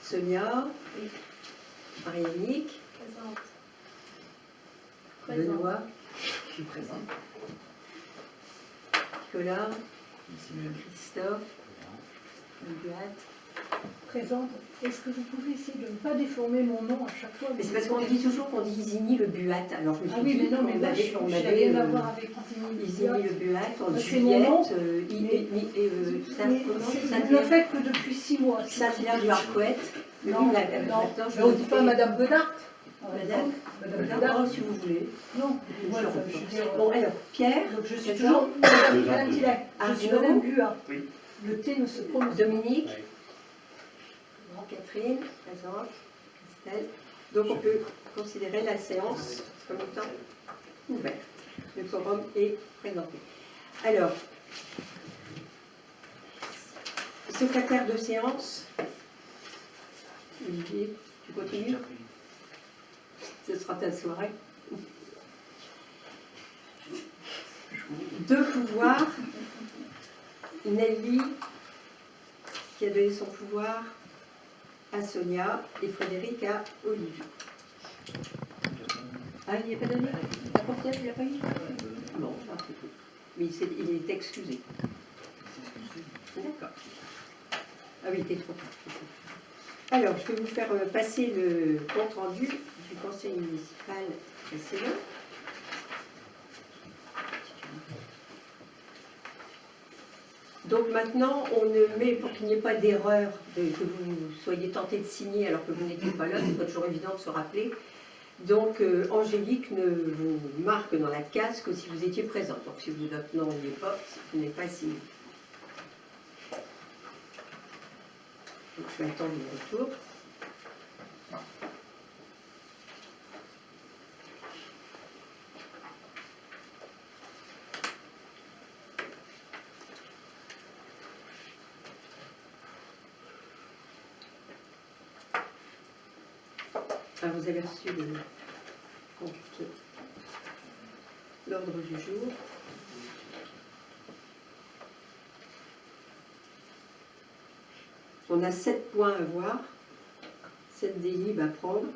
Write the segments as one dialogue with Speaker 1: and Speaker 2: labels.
Speaker 1: Sonia,
Speaker 2: Oui.
Speaker 1: Marie-Annick,
Speaker 2: Présente.
Speaker 1: Benoît,
Speaker 3: Je suis présent.
Speaker 1: Nicolas,
Speaker 3: Ici même.
Speaker 1: Christophe, Buat.
Speaker 4: Présente. Est-ce que vous pouvez essayer de ne pas déformer mon nom à chaque fois?
Speaker 1: Mais c'est parce qu'on dit toujours qu'on dit Isigny le Buat. Alors je me suis
Speaker 4: Ah oui,
Speaker 1: dit
Speaker 4: mais non, mais
Speaker 1: qu'on
Speaker 4: moi,
Speaker 1: avait,
Speaker 4: je n'ai rien à voir avec
Speaker 1: Isigny le Buat, en
Speaker 4: Bah, c'est mon nom,
Speaker 1: Juliette,
Speaker 4: vous ne le faites que depuis 6 mois.
Speaker 1: Saint-Hilaire du Harcouët.
Speaker 4: Non, non. Mais on ne dit pas Madame Bedart.
Speaker 1: Madame
Speaker 4: Madame
Speaker 1: Bedart,
Speaker 4: Bedart.
Speaker 1: si vous voulez.
Speaker 4: Non, moi, je veux dire,
Speaker 1: Bon, alors, Pierre,
Speaker 4: donc je suis
Speaker 1: présent.
Speaker 4: toujours Madame Tilac. Je suis
Speaker 1: Arnaud.
Speaker 4: Madame Buat.
Speaker 3: Oui.
Speaker 4: Le T ne se prononce pas.
Speaker 1: Dominique,
Speaker 3: Oui.
Speaker 1: Catherine, présente, Christelle. Donc on peut considérer la séance comme étant ouverte. Le quorum est présenté. Alors, secrétaire de séance, Olivier, tu continues? Ce sera ta soirée. Deux pouvoirs. Nelly, qui a donné son pouvoir à Sonia, et Frédéric à Olivier. Ah, il n'y a pas donné? La portière, il n'a pas eu? Non, mais il est excusé. D'accord. Ah oui, t'es trop tard. Alors, je vais vous faire passer le compte rendu du conseil municipal précédent. Donc maintenant, on ne met, pour qu'il n'y ait pas d'erreur, que vous soyez tenté de signer alors que vous n'étiez pas là, c'est pas toujours évident de se rappeler. Donc Angélique ne vous marque dans la case que si vous étiez présent. Donc si vous maintenant n'y êtes pas, vous n'êtes pas signé. Donc je vais attendre le retour. Alors, vous avez reçu l'ordre du jour. On a 7 points à voir, 7 délibs à prendre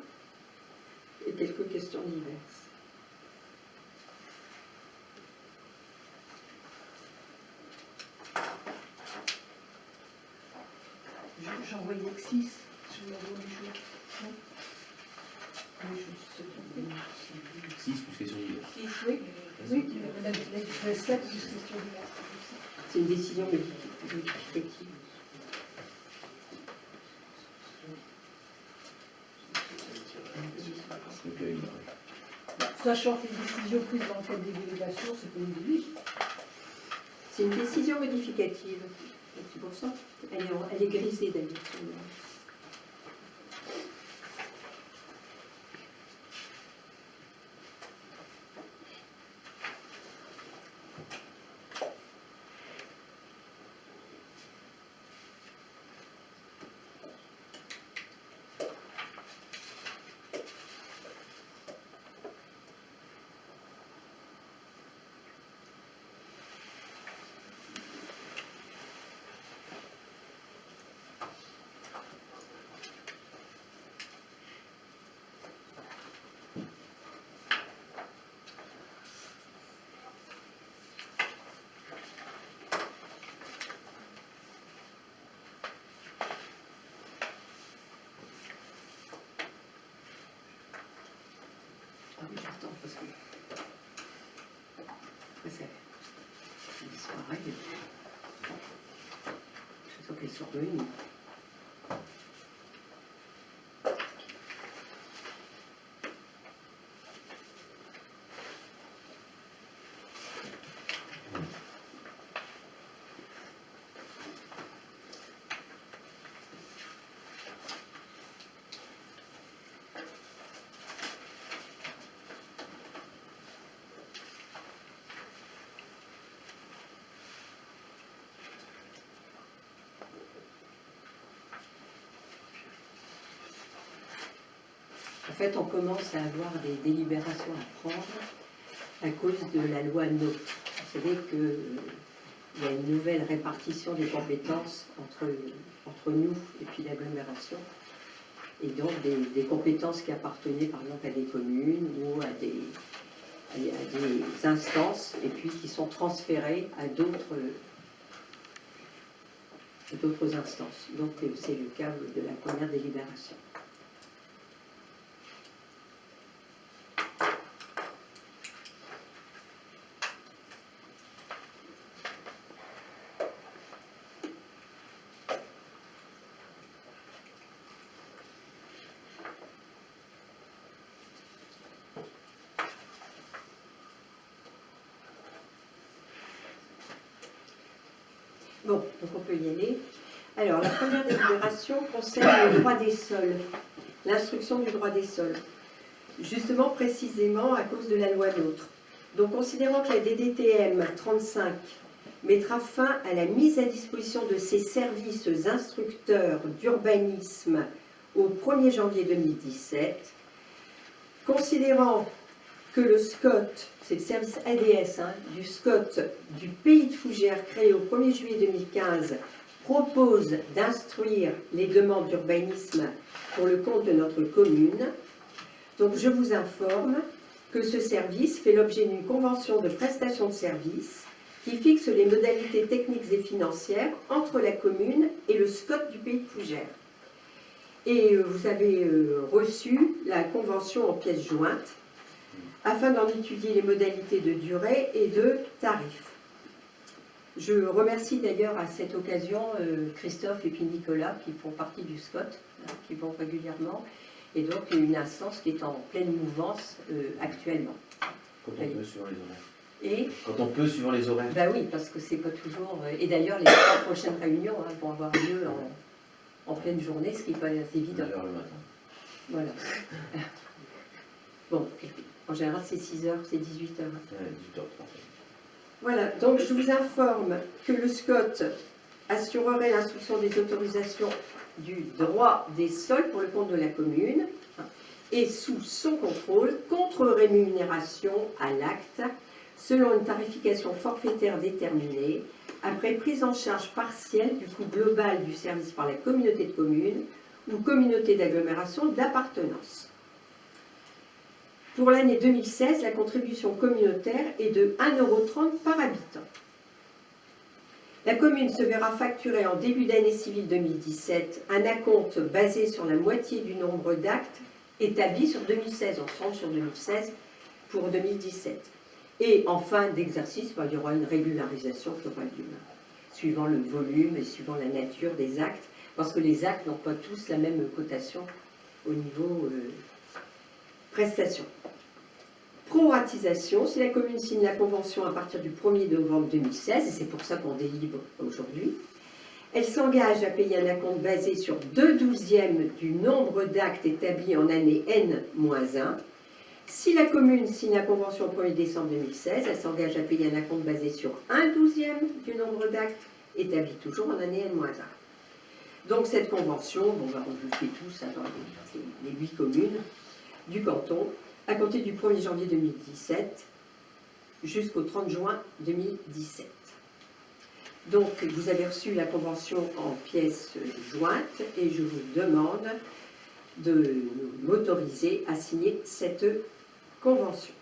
Speaker 1: et quelques questions diverses.
Speaker 4: J'en voyais que 6. Je vais avoir les jours. Non. Oui, je suis trompée.
Speaker 3: 6 plus question diverse.
Speaker 4: 6, oui. Oui, la 7 plus question diverse.
Speaker 1: C'est une décision modificative.
Speaker 3: C'est que une
Speaker 4: Sachant que les décisions prises dans le cadre des délégations, c'est pas une délit.
Speaker 1: C'est une décision modificative. Donc, c'est pour ça. Elle est grisée d'ailleurs. Ah oui, j'attends parce que. Après, c'est une soirée. Je sens qu'elles sont revenues. En fait, on commence à avoir des délibérations à prendre à cause de la loi NOTRe. Vous savez qu'il y a une nouvelle répartition des compétences entre nous et puis l'agglomération. et donc des compétences qui appartenaient par exemple à des communes ou à des instances, et puis qui sont transférées à d'autres instances. Donc c'est le cas de la première délibération. Bon, donc on peut y aller. Alors, la première délibération concerne le droit des sols, l'instruction du droit des sols. Justement, précisément, à cause de la loi NOTRe. Donc, considérant que la DDTM 35 mettra fin à la mise à disposition de ses services instructeurs d'urbanisme au 1er janvier 2017, considérant que le SCOT, c'est le service ADS du SCOT du Pays de Fougères créé au 1er juillet 2015, propose d'instruire les demandes d'urbanisme pour le compte de notre commune. Donc je vous informe que ce service fait l'objet d'une convention de prestation de services qui fixe les modalités techniques et financières entre la commune et le SCOT du Pays de Fougères. Et vous avez reçu la convention en pièces jointes afin d'en étudier les modalités de durée et de tarifs. Je remercie d'ailleurs à cette occasion Christophe et puis Nicolas qui font partie du SCOT, qui vont régulièrement, et donc une instance qui est en pleine mouvance actuellement.
Speaker 3: Quand on peut suivre les horaires.
Speaker 1: Et
Speaker 3: quand on peut suivre les horaires.
Speaker 1: bah oui, parce que c'est pas toujours. Et d'ailleurs, les 3 prochaines réunions vont avoir lieu en pleine journée, ce qui n'est pas évident.
Speaker 3: 9h le matin.
Speaker 1: Voilà. Bon, en général, c'est 6h, c'est 18h.
Speaker 3: Ouais, 18h30.
Speaker 1: Voilà, donc je vous informe que le SCOT assurerait l'instruction des autorisations du droit des sols pour le compte de la commune et sous son contrôle, contre rémunération à l'acte, selon une tarification forfaitaire déterminée, après prise en charge partielle du coût global du service par la communauté de communes ou communauté d'agglomération d'appartenance. Pour l'année 2016, la contribution communautaire est de 1,30 € par habitant. La commune se verra facturer en début d'année civile 2017 un acompte basé sur la moitié du nombre d'actes établis sur 2016. On se rend sur 2016 pour 2017. Et en fin d'exercice, il y aura une régularisation qui aura lieu, suivant le volume et suivant la nature des actes, parce que les actes n'ont pas tous la même cotation au niveau prestation. Proratisation, si la commune signe la convention à partir du 1er novembre 2016, et c'est pour ça qu'on délibère aujourd'hui, elle s'engage à payer un acompte basé sur 2/12 du nombre d'actes établis en année N-1. Si la commune signe la convention au 1er décembre 2016, elle s'engage à payer un acompte basé sur 1/12 du nombre d'actes établis toujours en année N-1. Donc cette convention, on vous le fait tous dans les 8 communes du canton, à compter du 1er janvier 2017 jusqu'au 30 juin 2017. Donc vous avez reçu la convention en pièces jointes et je vous demande de m'autoriser à signer cette convention.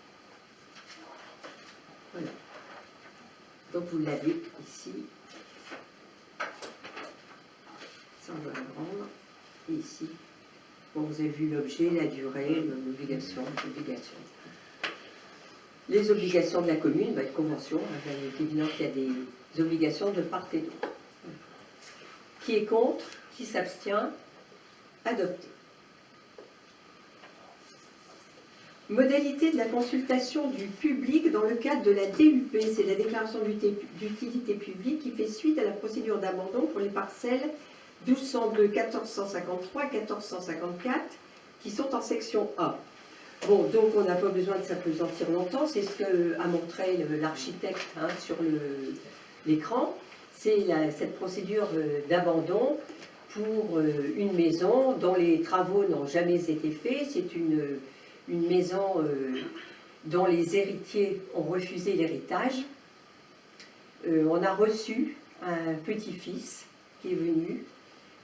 Speaker 1: Voilà. Donc vous l'avez ici. Ça on va le rendre. Et ici. Bon, vous avez vu l'objet, la durée, l'obligation, les obligations de la commune, une convention, il est évident qu'il y a des obligations de part et d'autre. Qui est contre? Qui s'abstient? Adopté. Modalité de la consultation du public dans le cadre de la DUP, c'est la déclaration d'utilité publique qui fait suite à la procédure d'abandon pour les parcelles 1202, 1453 et 1454 qui sont en section A. Bon, donc on n'a pas besoin de s'appesantir longtemps, c'est ce qu'a montré l'architecte sur l'écran. C'est cette procédure d'abandon pour une maison dont les travaux n'ont jamais été faits. C'est une maison dont les héritiers ont refusé l'héritage. On a reçu un petit-fils qui est venu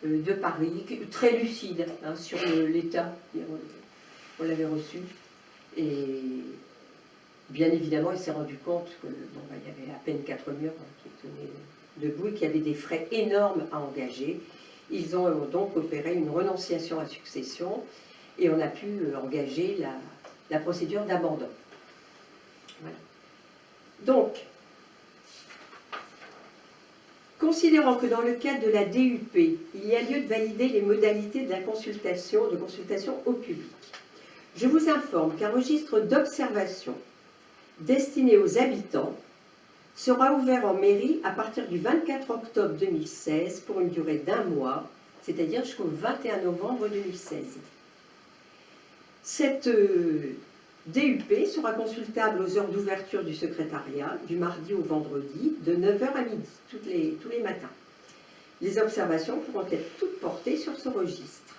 Speaker 1: de Paris, très lucide hein, sur l'état. On l'avait reçu. Et bien évidemment, il s'est rendu compte que il y avait à peine 4 murs qui tenaient debout et qu'il y avait des frais énormes à engager. Ils ont donc opéré une renonciation à succession et on a pu engager la procédure d'abandon. Voilà. Donc, considérant que dans le cadre de la DUP, il y a lieu de valider les modalités de la consultation au public, je vous informe qu'un registre d'observation destiné aux habitants sera ouvert en mairie à partir du 24 octobre 2016 pour une durée d'1 mois, c'est-à-dire jusqu'au 21 novembre 2016. Cette DUP sera consultable aux heures d'ouverture du secrétariat, du mardi au vendredi, de 9h à midi, tous les matins. Les observations pourront être toutes portées sur ce registre.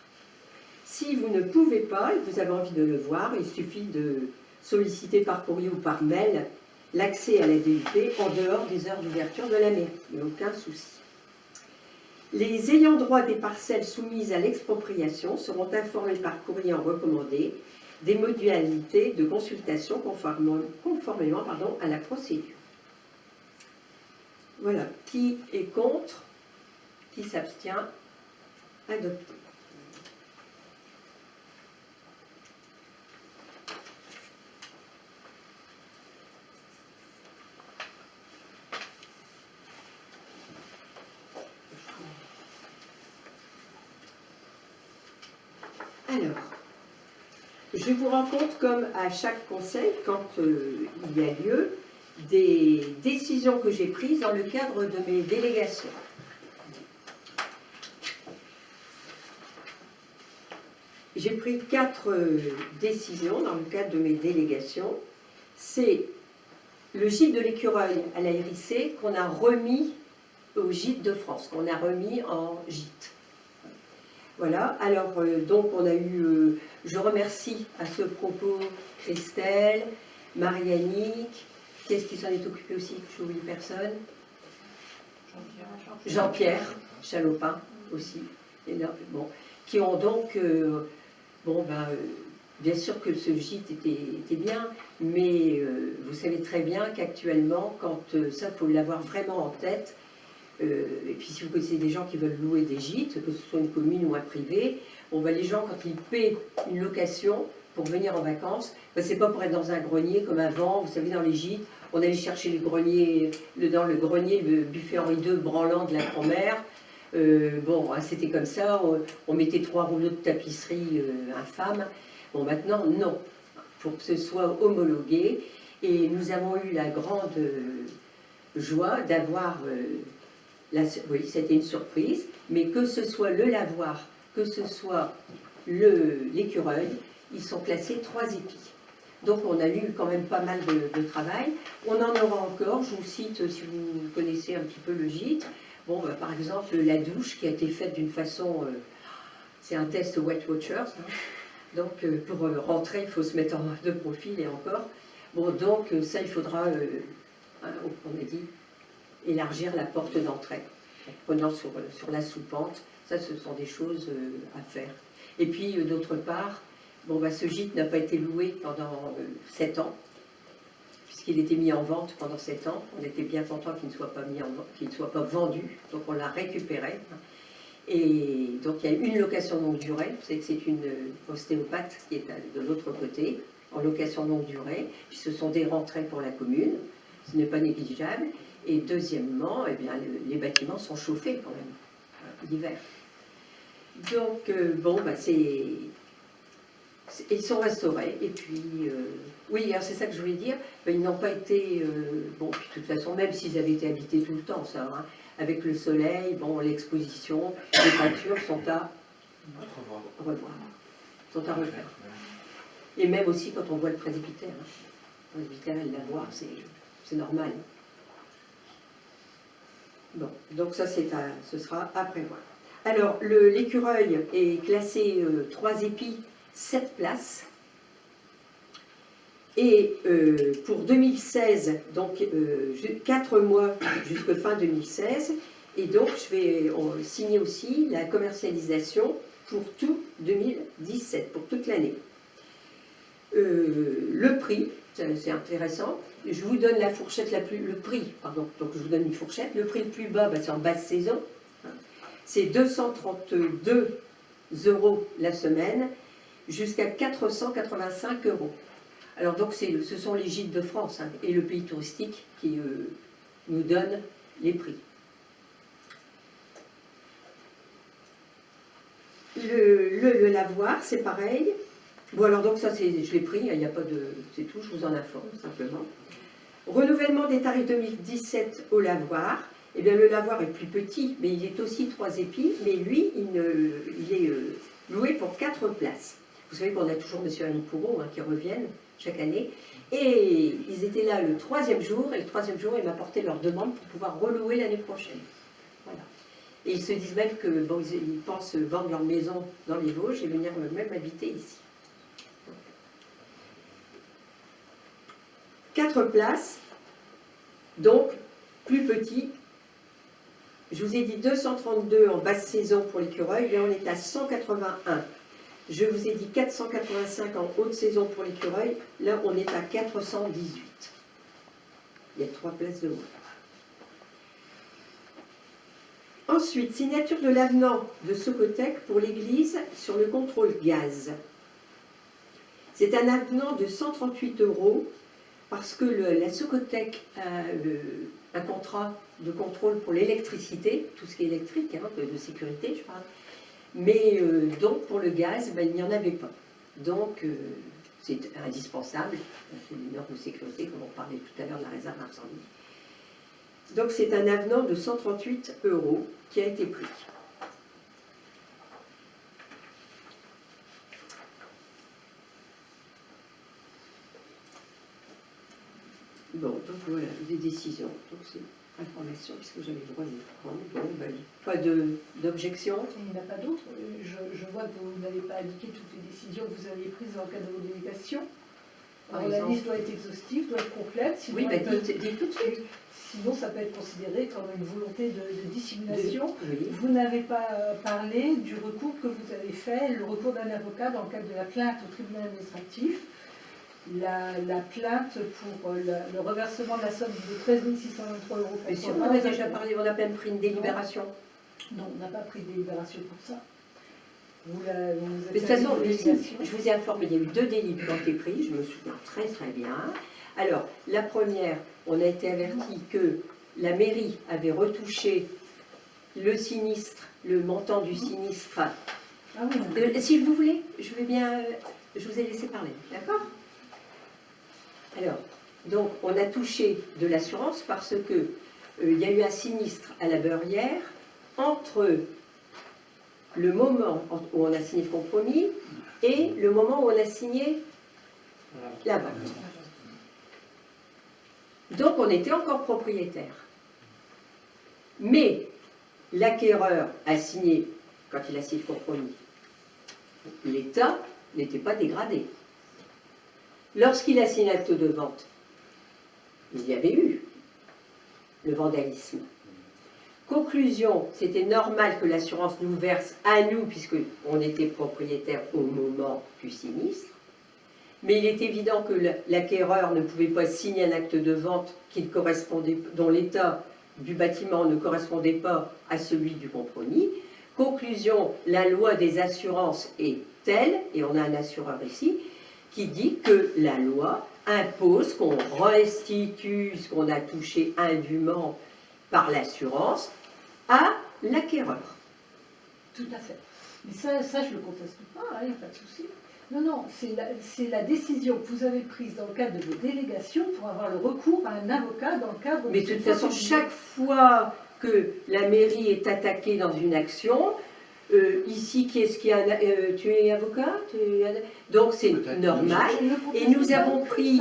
Speaker 1: Si vous ne pouvez pas et que vous avez envie de le voir, il suffit de solliciter par courrier ou par mail l'accès à la DUP en dehors des heures d'ouverture de la mairie. Il n'y a aucun souci. Les ayants droit des parcelles soumises à l'expropriation seront informés par courrier en recommandé des modalités de consultation conformément à la procédure. Voilà. Qui est contre? Qui s'abstient? Adopté. Alors, je vous rencontre comme à chaque conseil, quand il y a lieu, des décisions que j'ai prises dans le cadre de mes délégations. J'ai pris 4 décisions dans le cadre de mes délégations. C'est le gîte de l'Écureuil à la RIC qu'on a remis au gîte de France, qu'on a remis en gîte. Voilà, alors donc on a eu, je remercie à ce propos Christelle, Marianique, qu'est-ce qui s'en est occupé aussi, je n'oublie personne, Jean-Pierre Chalopin aussi, bon, qui ont donc, bien sûr que ce gîte était bien, mais vous savez très bien qu'actuellement, quand ça, il faut l'avoir vraiment en tête. Et puis si vous connaissez des gens qui veulent louer des gîtes, que ce soit une commune ou un privé, les gens quand ils paient une location pour venir en vacances, c'est pas pour être dans un grenier comme avant, vous savez dans les gîtes, on allait chercher le grenier, dans le grenier, le buffet Henri II branlant de la grand-mère, c'était comme ça, on mettait 3 rouleaux de tapisserie infâme. Bon maintenant non, pour que ce soit homologué, et nous avons eu la grande joie d'avoir... oui, c'était une surprise, mais que ce soit le lavoir, que ce soit l'écureuil, ils sont classés 3 épis. Donc on a eu quand même pas mal de travail. On en aura encore, je vous cite, si vous connaissez un petit peu le gîte, par exemple la douche qui a été faite d'une façon, c'est un test Wet Watchers, hein. Donc pour rentrer il faut se mettre de profil et encore. Donc ça il faudra, on a dit, élargir la porte d'entrée, en prenant sur la soupente. Ça, ce sont des choses à faire. Et puis, d'autre part, ce gîte n'a pas été loué pendant 7 ans, puisqu'il était mis en vente pendant 7 ans. On était bien content qu'il ne soit pas qu'il ne soit pas vendu, donc on l'a récupéré. Et donc, il y a une location longue durée. Vous savez que c'est une ostéopathe qui est de l'autre côté, en location longue durée. Puis ce sont des rentrées pour la commune. Ce n'est pas négligeable. Et deuxièmement, les bâtiments sont chauffés quand même, l'hiver. Donc, ils sont restaurés. Et puis, oui, c'est ça que je voulais dire, ils n'ont pas été, puis de toute façon, même s'ils avaient été habités tout le temps, ça, hein, avec le soleil, l'exposition, les peintures sont à revoir, sont à refaire. Et même aussi quand on voit le presbytère. Le presbytère et le lavoir, c'est normal. Bon, donc ça, ce sera à prévoir. Alors, l'écureuil est classé 3 épis, 7 places. Et pour 2016, donc 4 mois jusqu'à fin 2016, Et donc, je vais signer aussi la commercialisation pour tout 2017, pour toute l'année. Le prix, c'est intéressant. Je vous donne la fourchette le prix, pardon, donc je vous donne une fourchette. Le prix le plus bas, c'est en basse saison. C'est 232 € la semaine, jusqu'à 485 €. Alors donc, ce sont les gîtes de France hein, et le pays touristique qui nous donnent les prix. Le lavoir, c'est pareil. Bon, alors donc ça, je l'ai pris, il n'y a pas de... c'est tout, je vous en informe simplement. Renouvellement des tarifs 2017 au lavoir. Eh bien, le lavoir est plus petit, mais il est aussi 3 épis, mais lui, il est loué pour 4 places. Vous savez qu'on a toujours M. Anne-Pourreau hein, qui reviennent chaque année. Et ils étaient là le 3e jour, et le 3e jour, ils m'apportaient leur demande pour pouvoir relouer l'année prochaine. Voilà. Et ils se disent même que bon, ils pensent vendre leur maison dans les Vosges et venir même habiter ici. 4 places, donc plus petit. Je vous ai dit 232 en basse saison pour l'écureuil, là on est à 181. Je vous ai dit 485 en haute saison pour l'écureuil, là on est à 418. Il y a 3 places de moins. Ensuite, signature de l'avenant de Socotec pour l'église sur le contrôle gaz. C'est un avenant de 138 € parce que la Socotec a un contrat de contrôle pour l'électricité, tout ce qui est électrique, hein, de sécurité je parle, mais donc pour le gaz, il n'y en avait pas. Donc c'est indispensable, c'est une norme de sécurité comme on parlait tout à l'heure de la réserve d'incendie. Donc c'est un avenant de 138 € qui a été pris. Bon, donc voilà, des décisions. Donc c'est information, puisque j'avais le droit de les prendre. Bon, ben, pas d'objection.
Speaker 4: Il n'y en a pas d'autres. Je vois que vous n'avez pas indiqué toutes les décisions que vous aviez prises dans le cadre de vos délégations. Alors, la liste doit être exhaustive, doit être complète. Sinon,
Speaker 1: oui, ben, dites tout de suite.
Speaker 4: Sinon, ça peut être considéré comme une volonté de dissimulation.
Speaker 1: Oui.
Speaker 4: Vous n'avez pas parlé du recours que vous avez fait, le recours d'un avocat dans le cadre de la plainte au tribunal administratif. La plainte pour le reversement de la somme de 13 623 €.
Speaker 1: Mais si on en a déjà parlé, on a même pris une délibération.
Speaker 4: Non, on n'a pas pris de délibération pour ça.
Speaker 1: Mais de toute façon, je vous ai informé, il y a eu 2 délits qui ont été pris, je me souviens très très bien. Alors, la première, on a été averti que la mairie avait retouché le sinistre, le montant du sinistre.
Speaker 4: Ah oui,
Speaker 1: si vous voulez, je vous ai laissé parler, d'accord? Alors, donc, on a touché de l'assurance parce que il y a eu un sinistre à la Beurrière entre le moment où on a signé le compromis et le moment où on a signé la vente. Donc, on était encore propriétaire. Mais l'acquéreur a signé, quand il a signé le compromis, l'État n'était pas dégradé. Lorsqu'il a signé l'acte de vente, il y avait eu le vandalisme. Conclusion, c'était normal que l'assurance nous verse à nous, puisqu'on était propriétaire au moment du sinistre, mais il est évident que l'acquéreur ne pouvait pas signer un acte de vente dont l'état du bâtiment ne correspondait pas à celui du compromis. Conclusion, la loi des assurances est telle, et on a un assureur ici, qui dit que la loi impose qu'on restitue ce qu'on a touché indûment par l'assurance à l'acquéreur.
Speaker 4: tout à fait. Mais ça je ne le conteste pas, il n'y a pas de souci. Non, non, c'est la décision que vous avez prise dans le cadre de vos délégations pour avoir le recours à un avocat dans le cadre...
Speaker 1: Mais de toute façon, chaque fois que la mairie est attaquée dans une action, ici, qui est-ce qui a... tu es avocat? Donc c'est normal. Et nous avons pris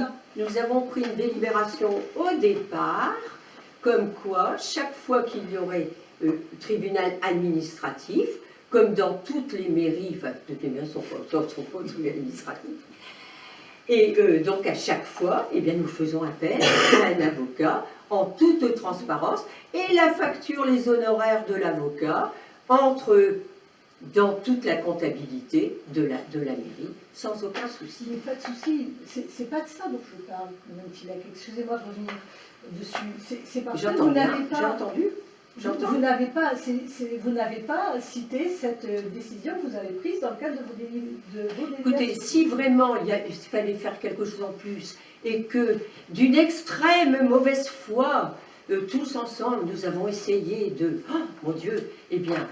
Speaker 1: une délibération au départ, comme quoi, chaque fois qu'il y aurait tribunal administratif, comme dans toutes les mairies, enfin toutes les mairies ne sont pas au tribunal administratif, et donc à chaque fois, eh bien, nous faisons appel à un avocat en toute transparence, et la facture, les honoraires de l'avocat entrent dans toute la comptabilité de la mairie, sans aucun souci.
Speaker 4: Il n'y a pas de souci, c'est pas de ça dont je parle, Mme Tillac. Excusez-moi de revenir dessus. C'est parce que vous n'avez pas...
Speaker 1: J'ai entendu.
Speaker 4: Vous n'avez pas cité cette décision que vous avez prise dans le cadre de vos délégations.
Speaker 1: Écoutez, si vraiment il fallait faire quelque chose en plus et que d'une extrême mauvaise foi, tous ensemble, nous avons essayé de... Oh, mon Dieu, eh bien,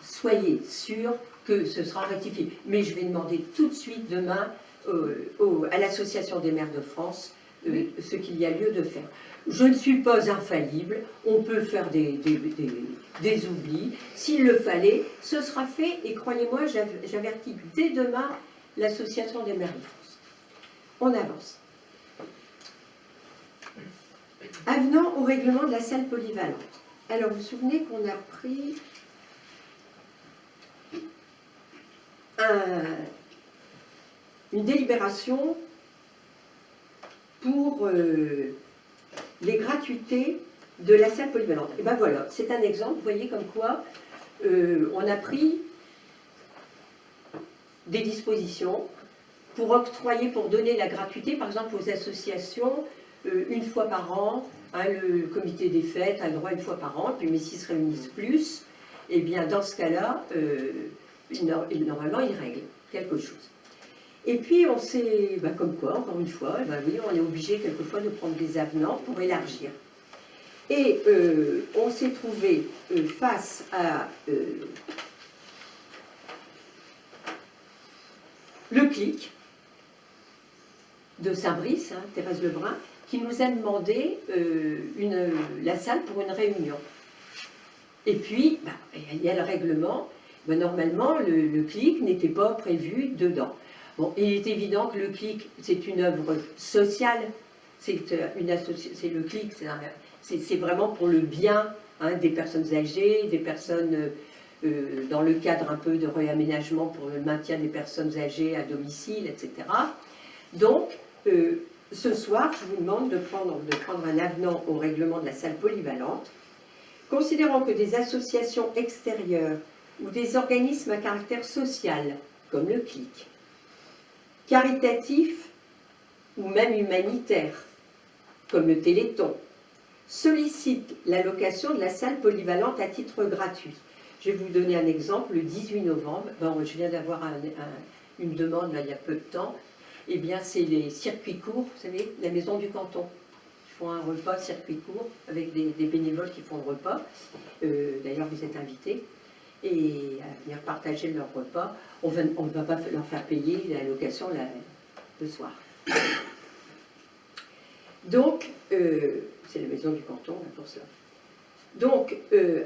Speaker 1: soyez sûrs que ce sera rectifié. Mais je vais demander tout de suite demain à l'Association des maires de France ce qu'il y a lieu de faire. Je ne suis pas infaillible, on peut faire des oublis. S'il le fallait, ce sera fait, et croyez-moi, j'avertis dès demain l'Association des maires de France. On avance. Avenant au règlement de la salle polyvalente. Alors, vous vous souvenez qu'on a pris une délibération pour les gratuités de la salle polyvalente. Et bien voilà, c'est un exemple, vous voyez comme quoi on a pris des dispositions pour octroyer, pour donner la gratuité, par exemple aux associations, une fois par an, hein, le comité des fêtes a le droit une fois par an, puis mais s'ils se réunissent plus, et bien dans ce cas-là, normalement ils règlent quelque chose. Et puis on s'est, comme quoi, encore une fois, oui, on est obligé quelquefois de prendre des avenants pour élargir. Et on s'est trouvé face à le CLIC de Saint-Brice, hein, Thérèse Lebrun, qui nous a demandé la salle pour une réunion. Et puis, il y a le règlement, normalement le CLIC n'était pas prévu dedans. Bon, il est évident que le CLIC, c'est une œuvre sociale, c'est le CLIC, c'est vraiment pour le bien, hein, des personnes âgées, des personnes dans le cadre un peu de réaménagement pour le maintien des personnes âgées à domicile, etc. Donc, ce soir, je vous demande de prendre un avenant au règlement de la salle polyvalente, considérant que des associations extérieures ou des organismes à caractère social, comme le CLIC, caritatifs ou même humanitaires, comme le Téléthon, sollicitent la location de la salle polyvalente à titre gratuit. Je vais vous donner un exemple. Le 18 novembre, je viens d'avoir une demande là, il y a peu de temps, eh bien c'est les circuits courts, vous savez, la maison du canton. Ils font un repas circuit court avec des bénévoles qui font le repas. D'ailleurs, vous êtes invités. Et à venir partager leur repas. On ne va pas leur faire payer la location le soir. Donc, c'est la maison du canton pour cela. Donc,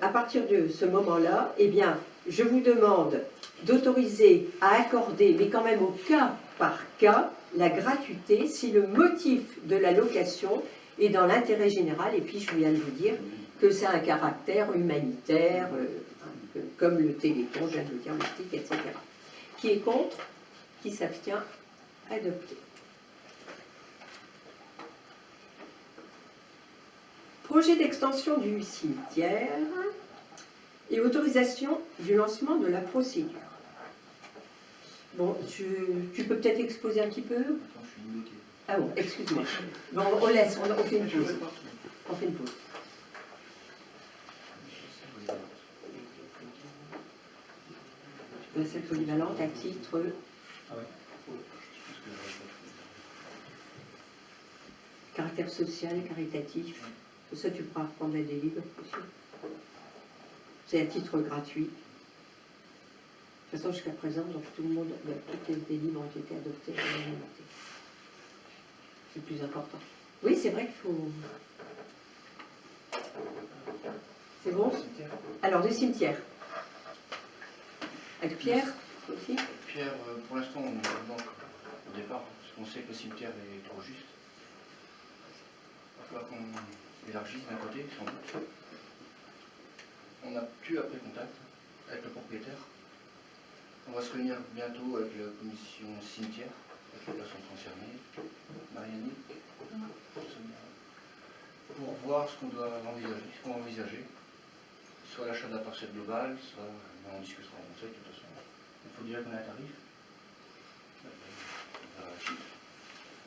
Speaker 1: à partir de ce moment-là, eh bien, je vous demande d'autoriser à accorder, mais quand même au cas par cas, la gratuité si le motif de la location est dans l'intérêt général, et puis je viens de vous dire que ça a un caractère humanitaire, comme le Téléthon, je viens de vous dire, le TIC, etc. Qui est contre? Qui s'abstient? Adopté. Projet d'extension du cimetière et autorisation du lancement de la procédure. Bon, tu peux peut-être exposer un petit peu?
Speaker 3: Attends, je suis bloqué.
Speaker 1: Ah bon, excuse-moi. Bon, on laisse, on fait une pause. On fait une pause. La salle polyvalente à titre caractère social, caritatif. Ça, tu pourras reprendre la délibération aussi. C'est à titre gratuit. De toute façon, jusqu'à présent, donc, toutes les délibérations ont été adoptées à l'unanimité. C'est le plus important. Oui, c'est vrai qu'il faut... C'est bon? Alors, le cimetière. Avec Pierre aussi?
Speaker 2: Pierre, pour l'instant, on manque au départ, parce qu'on sait que le cimetière est trop juste. Il va falloir qu'on élargisse d'un côté, sans doute. On n'a plus après contact avec le propriétaire. On va se réunir bientôt avec la commission cimetière, avec les personnes concernées. Marianne, pour voir ce qu'on doit envisager, ce qu'on va envisager. Soit l'achat de la parcelle globale, soit, on discutera en conseil de toute façon. Il faut déjà qu'on ait un tarif.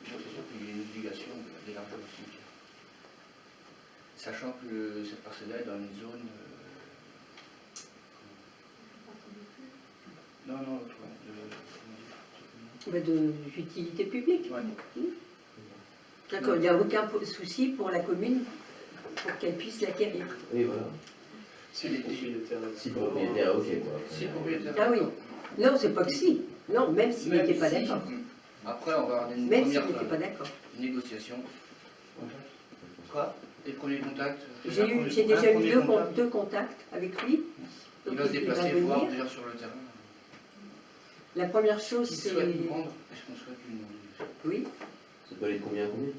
Speaker 2: C'est sûr qu'il y a une obligation d'élargir le cimetière. Sachant que cette parcelle-là est dans une zone... non,
Speaker 1: d'utilité publique.
Speaker 2: Ouais.
Speaker 1: D'accord, il n'y a aucun souci pour la commune pour qu'elle puisse l'acquérir.
Speaker 3: Oui, voilà.
Speaker 2: Si les propriétaires...
Speaker 3: Si propriétaire, ok, quoi.
Speaker 2: Si les propriétaires...
Speaker 1: Ah oui. Non, c'est pas que si. Non, même s'il n'était pas
Speaker 2: si.
Speaker 1: d'accord.
Speaker 2: Après, on va avoir une
Speaker 1: Même s'il
Speaker 2: première
Speaker 1: n'était pas d'accord.
Speaker 2: négociation. Quoi? Les premiers contacts.
Speaker 1: J'ai déjà eu deux contacts avec lui.
Speaker 2: Il
Speaker 1: Donc
Speaker 2: va se déplacer, voir
Speaker 1: venir.
Speaker 2: déjà sur le terrain.
Speaker 1: La première chose,
Speaker 2: Il
Speaker 1: c'est...
Speaker 2: souhaite nous vendre. Est-ce qu'on souhaite une vendre?
Speaker 1: Oui.
Speaker 3: Ça peut aller de combien à combien?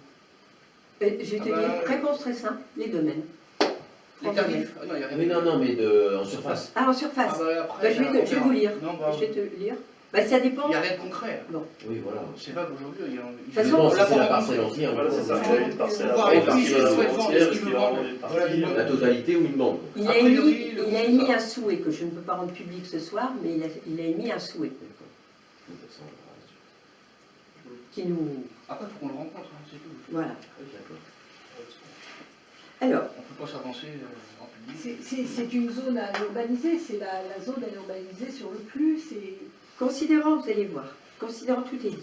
Speaker 1: Je vais te dire, réponse très simple, les domaines.
Speaker 2: Les tarifs? Ah non, il n'y a rien.
Speaker 3: Oui, non, mais en surface.
Speaker 1: Ah, en surface.
Speaker 2: Après,
Speaker 1: Je vais vous lire.
Speaker 2: Non,
Speaker 1: Je vais te lire. Ça dépend.
Speaker 2: il n'y a rien de concret.
Speaker 3: Oui, voilà.
Speaker 2: C'est pas qu'aujourd'hui, il y a...
Speaker 1: toute façon,
Speaker 3: Non,
Speaker 1: on
Speaker 3: si
Speaker 1: l'a
Speaker 3: c'est la
Speaker 2: pas
Speaker 3: parcelle entière.
Speaker 5: Voilà, c'est ça.
Speaker 3: on peut-
Speaker 5: Une parcelle
Speaker 2: Faut voir
Speaker 5: à
Speaker 2: avec
Speaker 5: part,
Speaker 2: lui, s'il
Speaker 5: parcelle
Speaker 2: souhaite vendre,
Speaker 5: entière,
Speaker 2: est-ce qu'il veut
Speaker 5: va
Speaker 2: vendre?
Speaker 5: vendre une
Speaker 2: Voilà,
Speaker 5: partie.
Speaker 3: La totalité ou une bande.
Speaker 1: Il
Speaker 2: A
Speaker 1: a
Speaker 2: priori,
Speaker 1: émis,
Speaker 2: le
Speaker 1: il a
Speaker 2: groupe,
Speaker 1: émis
Speaker 2: ça.
Speaker 1: un souhait que je ne peux pas rendre public ce soir, mais il a émis un souhait qui nous...
Speaker 2: Après, il faut qu'on le rencontre, hein, c'est tout.
Speaker 1: Voilà.
Speaker 3: D'accord.
Speaker 1: Alors,
Speaker 2: On ne peut pas s'avancer en public.
Speaker 4: C'est une zone à urbaniser, c'est la zone à urbaniser sur le plus.
Speaker 1: considérant, vous allez voir, considérant tout est dit,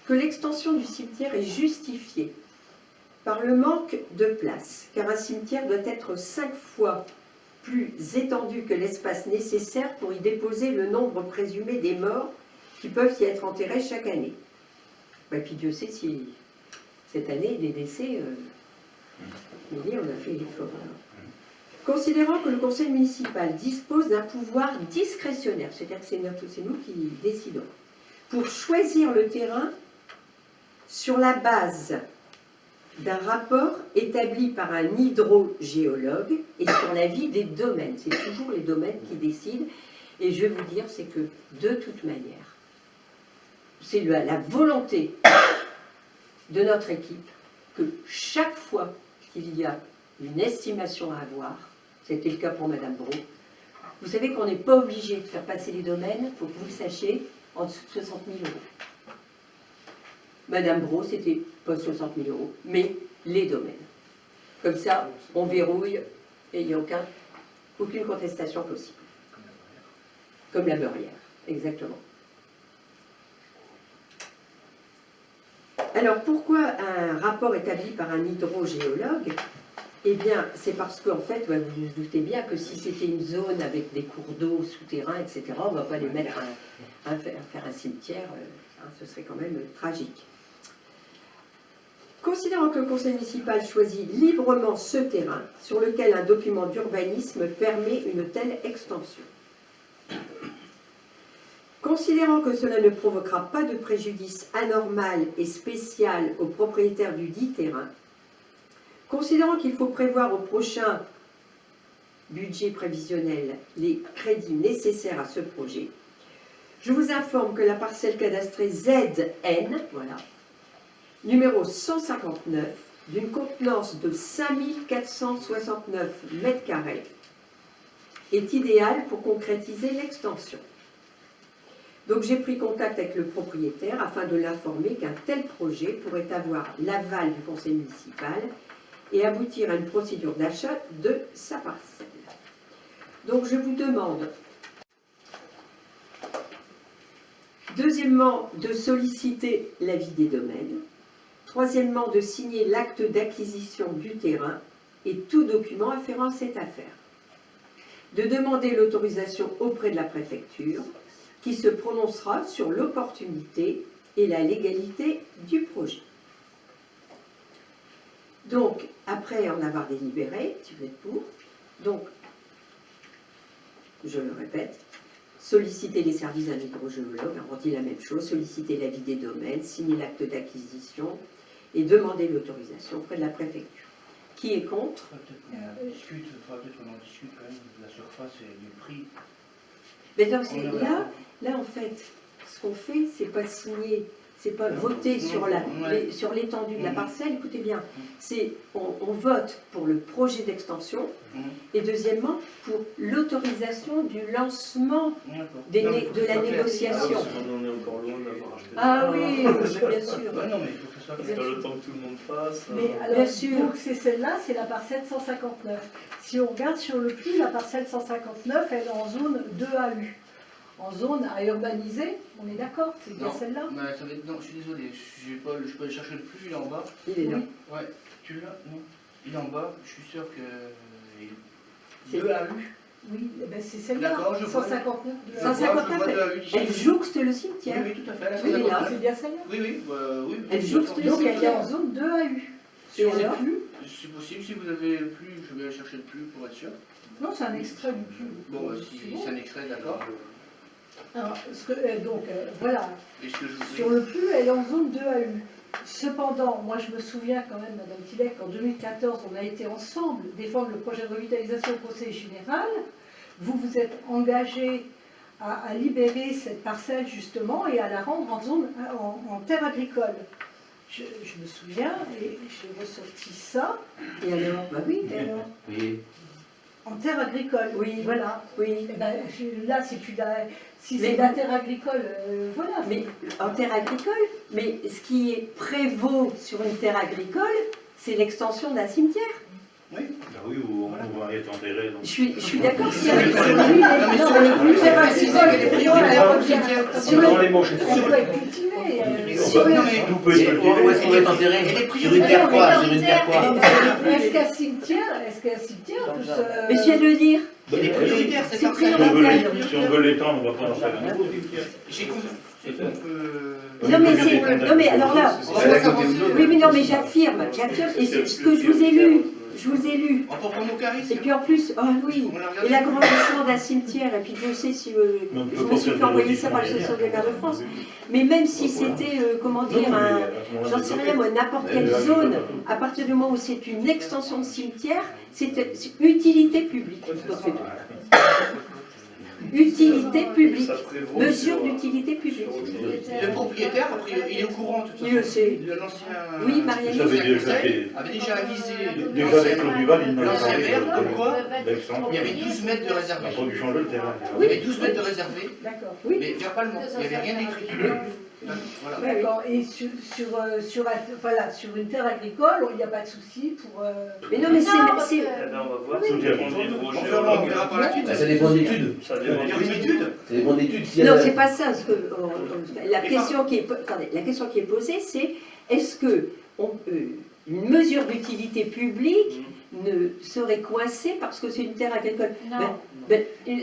Speaker 1: que l'extension du cimetière est justifiée par le manque de place, car un cimetière doit être 5 fois plus étendu que l'espace nécessaire pour y déposer le nombre présumé des morts qui peuvent y être enterrés chaque année. Et puis Dieu sait si cette année, les décès, on a fait l'effort. Considérant que le conseil municipal dispose d'un pouvoir discrétionnaire, c'est-à-dire que c'est nous qui décidons, pour choisir le terrain sur la base d'un rapport établi par un hydrogéologue et sur l'avis des domaines. C'est toujours les domaines qui décident. Et je vais vous dire, c'est que de toute manière, c'est la volonté de notre équipe que chaque fois qu'il y a une estimation à avoir, c'était le cas pour Madame Brault, vous savez qu'on n'est pas obligé de faire passer les domaines, il faut que vous le sachiez, en dessous de 60 000 euros. Madame Brault, c'était pas 60 000 euros, mais les domaines. Comme ça, on verrouille et il n'y a aucune contestation possible. Comme la beurrière, exactement. Alors, pourquoi un rapport établi par un hydrogéologue? Eh bien, c'est parce qu'en fait, vous vous doutez bien que si c'était une zone avec des cours d'eau souterrains, etc., on ne va pas les mettre à faire un cimetière, ce serait quand même tragique. Considérant que le conseil municipal choisit librement ce terrain sur lequel un document d'urbanisme permet une telle extension. Considérant que cela ne provoquera pas de préjudice anormal et spécial aux propriétaires du dit terrain, considérant qu'il faut prévoir au prochain budget prévisionnel les crédits nécessaires à ce projet, je vous informe que la parcelle cadastrée ZN, voilà, numéro 159, d'une contenance de 5469 m², est idéale pour concrétiser l'extension. Donc j'ai pris contact avec le propriétaire afin de l'informer qu'un tel projet pourrait avoir l'aval du conseil municipal et aboutir à une procédure d'achat de sa parcelle. Donc je vous demande, deuxièmement, de solliciter l'avis des domaines, troisièmement, de signer l'acte d'acquisition du terrain et tout document afférent à cette affaire, de demander l'autorisation auprès de la préfecture, qui se prononcera sur l'opportunité et la légalité du projet. Donc, après en avoir délibéré, si vous êtes pour, donc, je le répète, solliciter les services d'un hydrogéologue, on dit la même chose, solliciter l'avis des domaines, signer l'acte d'acquisition et demander l'autorisation auprès de la préfecture. Qui est contre?
Speaker 2: Il faudra peut-être qu'on en discute quand même de la surface et du prix.
Speaker 1: Mais donc, là, en fait, ce qu'on fait, c'est pas signer, c'est pas voter sur
Speaker 2: Ouais.
Speaker 1: sur l'étendue de la
Speaker 2: Mhm.
Speaker 1: parcelle, écoutez bien, c'est on vote pour le projet d'extension
Speaker 2: Mhm.
Speaker 1: et deuxièmement pour l'autorisation du lancement
Speaker 2: D'accord.
Speaker 1: Des
Speaker 2: Non,
Speaker 1: né-
Speaker 2: mais faut
Speaker 1: de
Speaker 2: que
Speaker 1: la
Speaker 2: ce soit clair.
Speaker 1: négociation.
Speaker 5: On en est encore loin d'avoir acheté.
Speaker 1: Ah oui, bien sûr.
Speaker 2: Ouais, non, mais il faut que ce soit
Speaker 5: C'est
Speaker 2: clair.
Speaker 5: pas le temps que tout le monde passe.
Speaker 4: Mais alors,
Speaker 1: Bien sûr.
Speaker 4: donc c'est celle-là, c'est la parcelle 159. Si on regarde sur le pli, la parcelle 159, elle est en zone 2AU. En zone à urbaniser, on est d'accord, c'est bien
Speaker 2: Non.
Speaker 4: celle-là?
Speaker 2: Bah, attendez, non, je suis désolé, je peux aller chercher le plus, il est en bas.
Speaker 1: Il est là.
Speaker 4: Oui.
Speaker 2: Ouais, tu l'as? Non. Il est en bas, je suis sûr que.
Speaker 1: C'est-
Speaker 2: 2 AU.
Speaker 4: Oui, eh ben c'est celle-là,
Speaker 2: D'accord, je vois.
Speaker 4: 159.
Speaker 2: Je
Speaker 1: 159,
Speaker 2: vois 2 AU ici.
Speaker 1: Elle jouxte le
Speaker 2: Oui,
Speaker 1: cimetière.
Speaker 2: oui, tout à fait. La
Speaker 1: Oui, il est là.
Speaker 2: 159.
Speaker 4: C'est bien celle-là?
Speaker 2: Oui, oui, oui.
Speaker 1: Elle jouxte le
Speaker 4: Donc elle est
Speaker 1: cimetière.
Speaker 4: en zone 2AU.
Speaker 1: Et
Speaker 4: Sur
Speaker 1: alors
Speaker 4: le plus?
Speaker 2: C'est possible, si vous avez le plus, je vais aller chercher le plus pour être sûr.
Speaker 4: Non, c'est un extrait du plus.
Speaker 2: Bon, si
Speaker 4: C'est bon.
Speaker 2: c'est un extrait, d'accord.
Speaker 4: Alors, donc voilà,
Speaker 2: Est-ce que je
Speaker 4: sur le plus, elle est en zone 2AU. Cependant, moi je me souviens quand même, Madame Tillet, qu'en 2014, on a été ensemble défendre le projet de revitalisation au Conseil général. Vous vous êtes engagé à libérer cette parcelle justement et à la rendre en zone en terre agricole. Je me souviens et j'ai ressorti ça
Speaker 1: Et alors Bah oui, et alors
Speaker 3: Oui.
Speaker 4: en terre agricole.
Speaker 1: Oui.
Speaker 4: Voilà.
Speaker 1: Oui.
Speaker 4: Eh ben, là, c'est plus de la, si
Speaker 1: Mais
Speaker 4: c'est de la terre agricole, voilà.
Speaker 1: Mais en terre agricole, mais ce qui prévaut sur une terre agricole, c'est l'extension d'un cimetière.
Speaker 2: Oui.
Speaker 5: Ah oui, ou on va être enterré. donc.
Speaker 1: Je suis d'accord.
Speaker 2: Non, mais sur le plus, c'est précisé qu'elle est prioritaire pour le cimetière.
Speaker 1: Sur le-
Speaker 5: Dans les manches.
Speaker 4: Elle peut être cultivée.
Speaker 1: Sur le-
Speaker 2: Non, mais
Speaker 5: Tout peut être
Speaker 3: Et où est-ce qu'on va être enterré? Sur une terre quoi? Sur une terre quoi?
Speaker 4: Est-ce qu'un cimetière peut se...
Speaker 1: Mais je viens de le dire.
Speaker 2: elle est prioritaire, c'est
Speaker 1: C'est
Speaker 2: ça.
Speaker 5: Si on
Speaker 1: prioritaire.
Speaker 5: si on veut l'étendre, on va pas en faire un nouveau cimetière.
Speaker 2: J'ai compris. C'est qu'on peut.
Speaker 1: Non mais c'est, non mais alors là,
Speaker 2: On va pas s'avancer.
Speaker 1: oui mais non mais j'affirme, et c'est ce que je vous ai lu,
Speaker 2: En proprement carré,
Speaker 1: et puis en plus, ah oui, et l'agrandissement d'un cimetière, et puis Dieu sait si
Speaker 5: Mais on
Speaker 1: je
Speaker 5: peut
Speaker 1: me
Speaker 5: pas
Speaker 1: suis
Speaker 5: faire
Speaker 1: fait
Speaker 5: de
Speaker 1: envoyer ça par
Speaker 5: lotissement
Speaker 1: l'association des
Speaker 5: derrière.
Speaker 1: maires de France, mais même si c'était, comment dire, j'en sais rien moi, n'importe quelle zone, à partir du moment où c'est une extension de cimetière, c'est utilité publique. Donc, c'est tout. Utilité publique,
Speaker 5: Ça prévaut
Speaker 1: mesure
Speaker 5: sur,
Speaker 1: d'utilité publique.
Speaker 2: Le propriétaire, après, il est au courant de toute façon.
Speaker 1: Il le sait.
Speaker 2: De l'ancien.
Speaker 1: Oui, Marianne.
Speaker 5: Ça veut dire que
Speaker 2: conseil avait déjà avisé
Speaker 5: déjà avec le Duval, il n'a
Speaker 2: l'ancien
Speaker 5: pas
Speaker 2: maire, comme quoi
Speaker 5: d'exemple.
Speaker 2: il y avait 12 mètres de réservé.
Speaker 5: Il a pas dû changer le terrain.
Speaker 2: Il y avait 12 mètres de réservé,
Speaker 4: D'accord.
Speaker 1: Oui.
Speaker 2: mais verbalement, il n'y avait rien d'écrit. Voilà.
Speaker 4: D'accord. Et voilà, sur une terre agricole, il n'y a pas de souci pour...
Speaker 1: Mais non mais c'est,
Speaker 5: Eh ben, on va voir.
Speaker 1: Oui.
Speaker 5: Faut dire qu'on est trop
Speaker 2: On verra par la suite.
Speaker 3: Ça dépend d'études.
Speaker 5: Ça dépend
Speaker 2: Il y a une étude.
Speaker 3: Ça dépend d'études. Si
Speaker 1: non,
Speaker 3: elle-
Speaker 1: c'est pas ça. La question qui est posée, c'est est-ce que une mesure d'utilité publique ne serait coincée parce que c'est une terre agricole?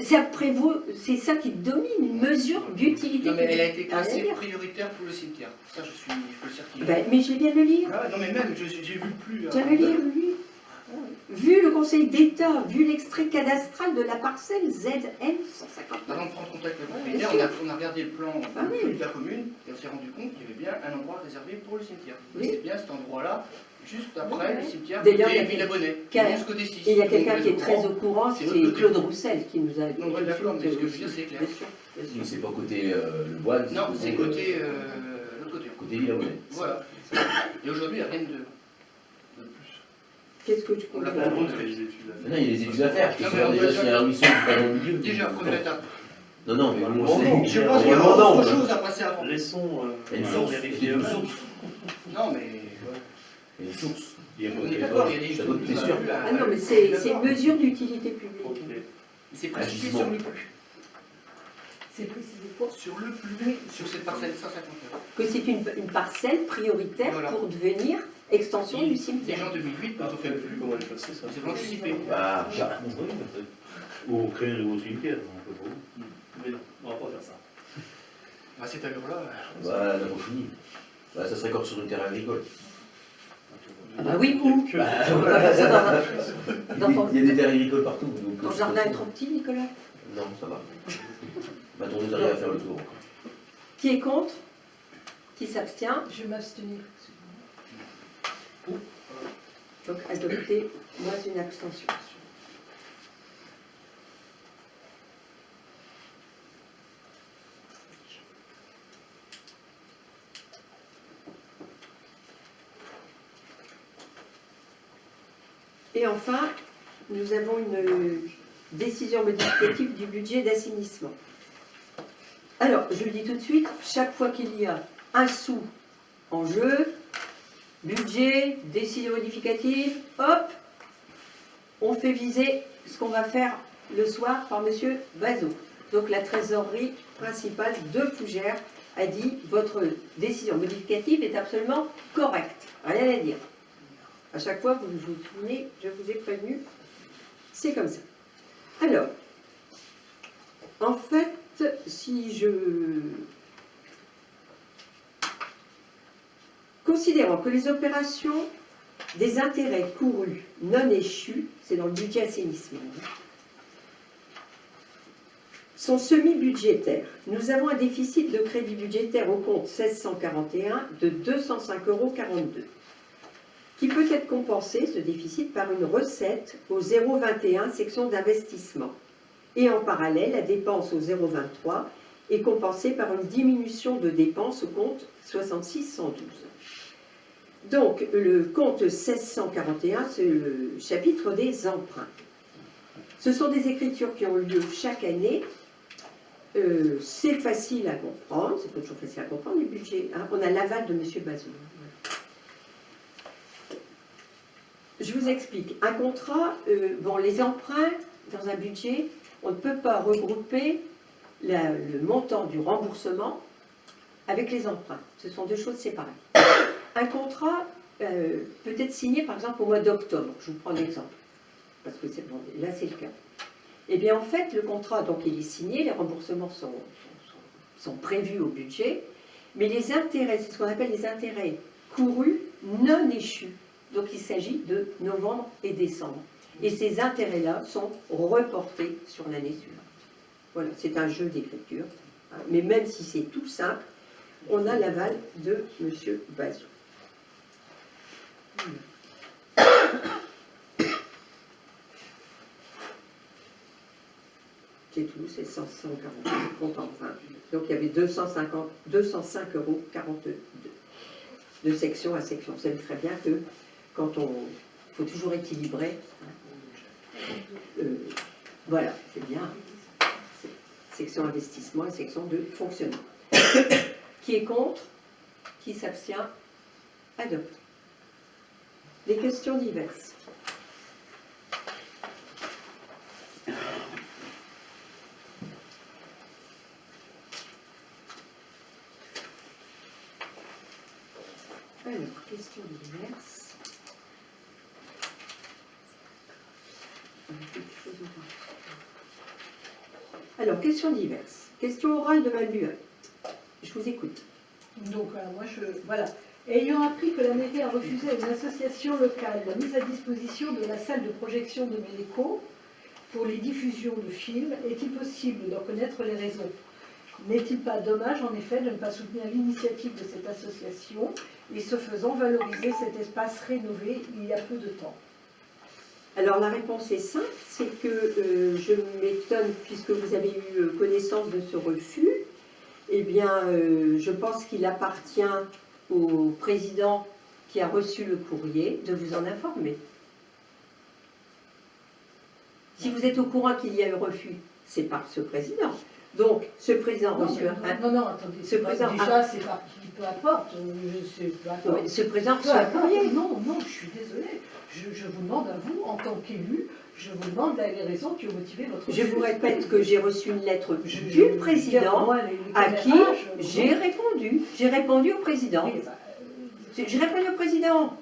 Speaker 1: Ça prévaut, c'est ça qui domine, une mesure d'utilité
Speaker 2: Non, mais elle a
Speaker 1: publique.
Speaker 2: été
Speaker 1: Rien à
Speaker 2: classée
Speaker 1: dire.
Speaker 2: prioritaire pour le cimetière. Ça, je peux le certifier.
Speaker 1: Ben, mais je viens de le lire.
Speaker 2: Ah, non, mais même, j'ai vu plus.
Speaker 1: Je viens de le lire, lui. Vu le Conseil d'État, vu l'extrait cadastral de la parcelle ZN 150.
Speaker 2: Avant de prendre contact avec le
Speaker 1: bien
Speaker 2: propriétaire,
Speaker 1: sûr.
Speaker 2: on a regardé le plan
Speaker 1: Ah oui.
Speaker 2: de la commune et on s'est rendu compte qu'il y avait bien un endroit réservé pour le cimetière.
Speaker 1: Oui.
Speaker 2: C'est bien cet endroit-là, juste après le cimetière
Speaker 1: D'ailleurs, il y a
Speaker 2: de Villabonnet,
Speaker 1: quel-
Speaker 2: ce côté 6.
Speaker 1: Et il y a quelqu'un qui est très au courant,
Speaker 2: C'est
Speaker 1: c'est
Speaker 2: l'autre côté.
Speaker 1: Claude Roussel qui nous a
Speaker 2: Non, ouais, d'accord, mais ce que je veux dire, c'est clair.
Speaker 1: Bien sûr, bien sûr.
Speaker 3: Donc c'est pas côté le bois.
Speaker 2: Non, c'est côté. L'autre côté.
Speaker 3: Côté Villabonnet.
Speaker 2: Voilà. Et aujourd'hui, il n'y a rien de plus.
Speaker 1: Qu'est-ce que tu
Speaker 2: On l'a
Speaker 1: comprends
Speaker 2: pas
Speaker 5: contre les études à
Speaker 3: Non, il y a des études à faire.
Speaker 2: Non, mais on
Speaker 3: Déjà,
Speaker 2: doit
Speaker 3: s'il y a un ruisseau qui passe dans le milieu.
Speaker 2: Déjà, première étape.
Speaker 3: Non, non, mais on
Speaker 5: Bon,
Speaker 3: sait.
Speaker 2: Je pense qu'il y
Speaker 3: On
Speaker 2: a
Speaker 3: va
Speaker 2: autre
Speaker 3: vendre.
Speaker 2: chose à passer avant.
Speaker 5: Laissons
Speaker 3: Il y a une source. Il y a une source.
Speaker 2: Non, mais.
Speaker 3: Il y a une source.
Speaker 5: Il y a
Speaker 2: On est d'accord, il y a des
Speaker 3: Ça
Speaker 2: choses.
Speaker 3: doit être sûr.
Speaker 1: Ah non, mais c'est une mesure d'utilité publique.
Speaker 5: Ok.
Speaker 2: C'est précisé sur le plus.
Speaker 4: C'est précisé quoi?
Speaker 2: Sur le plus. Sur cette parcelle 159.
Speaker 1: Que c'est une parcelle prioritaire
Speaker 2: Voilà.
Speaker 1: pour devenir extension du
Speaker 2: Les
Speaker 1: cimetière.
Speaker 2: gens 2008, quand on fait le plus,
Speaker 5: Comment elle passait ça
Speaker 2: ils ont anticipé.
Speaker 3: Bah,
Speaker 5: Ou créer un nouveau cimetière, on peut pas. Mais non, on va pas faire ça.
Speaker 2: À cette allure-là.
Speaker 3: bah, on n'a pas fini. Bah, ça se récolte sur une terre agricole.
Speaker 1: Ah bah oui, où
Speaker 3: Bah,
Speaker 1: On va faire ça dans ton,
Speaker 3: il y a des terres agricoles partout. Donc,
Speaker 1: ton jardin est trop petit, Nicolas.
Speaker 3: Non, ça va. Ma tourneuse arrive à faire le tour.
Speaker 1: Qui est contre? Qui s'abstient?
Speaker 4: Je vais m'abstenir.
Speaker 1: Donc adopté, moins une abstention. Et enfin, nous avons une décision modificative du budget d'assainissement. Alors, je le dis tout de suite, chaque fois qu'il y a un sou en jeu, budget, décision modificative, hop, on fait viser ce qu'on va faire le soir par M. Bazot. Donc la trésorerie principale de Fougères a dit votre décision modificative est absolument correcte. Rien à dire. À chaque fois, vous vous souvenez, je vous ai prévenu, c'est comme ça. Alors, en fait, si je... Considérant que les opérations des intérêts courus non échus, c'est dans le budget assainissement, sont semi-budgétaires. Nous avons un déficit de crédit budgétaire au compte 1641 de 205,42 €, qui peut être compensé, ce déficit, par une recette au 0,21 section d'investissement. Et en parallèle, la dépense au 0,23 est compensée par une diminution de dépenses au compte 6612. Donc, le compte 1641, c'est le chapitre des emprunts. Ce sont des écritures qui ont lieu chaque année. C'est facile à comprendre, c'est pas toujours facile à comprendre les budgets. Hein. On a l'aval de M. Bazot. Je vous explique. Un contrat, bon, les emprunts dans un budget, on ne peut pas regrouper le montant du remboursement avec les emprunts. Ce sont deux choses séparées. Un contrat peut être signé par exemple au mois d'octobre. Je vous prends l'exemple, parce que bon, là c'est le cas. Eh bien en fait, le contrat, donc il est signé, les remboursements sont prévus au budget, mais les intérêts, c'est ce qu'on appelle les intérêts courus non échus. Donc il s'agit de novembre et décembre. Et ces intérêts-là sont reportés sur l'année suivante. Voilà, c'est un jeu d'écriture. Hein. Mais même si c'est tout simple, on a l'aval de M. Bazot. C'est tout, c'est 140 compte emprunt. Donc il y avait 205,42 € de section à section. Vous savez très bien que quand il faut toujours équilibrer, voilà, c'est bien. Section investissement et section de fonctionnement. Qui est contre? Qui s'abstient? Adopte. Les questions diverses. Alors, questions diverses. Alors, questions diverses. Question orale de Malbuet. Je vous écoute.
Speaker 4: Donc, voilà. Ayant appris que la mairie a refusé à une association locale la mise à disposition de la salle de projection de Méléco pour les diffusions de films, est-il possible d'en connaître les raisons? N'est-il pas dommage, en effet, de ne pas soutenir l'initiative de cette association et, ce faisant, valoriser cet espace rénové il y a peu de temps?
Speaker 1: Alors, la réponse est simple, c'est que je m'étonne, puisque vous avez eu connaissance de ce refus, eh bien, je pense qu'il appartient au président qui a reçu le courrier de vous en informer. Si vous êtes au courant qu'il y a eu refus, c'est par ce président. Donc, ce président reçu un...
Speaker 4: Non, attendez,
Speaker 1: ce président
Speaker 4: déjà, c'est par qui, peu importe.
Speaker 1: Ce président reçu un courrier.
Speaker 4: Non, je suis désolée. Je vous demande à vous, en tant qu'élu, je vous demande les raisons qui ont motivé votre refus.
Speaker 1: Je vous répète que j'ai reçu une lettre du président à qui j'ai répondu. J'ai répondu au président. J'ai répondu au président.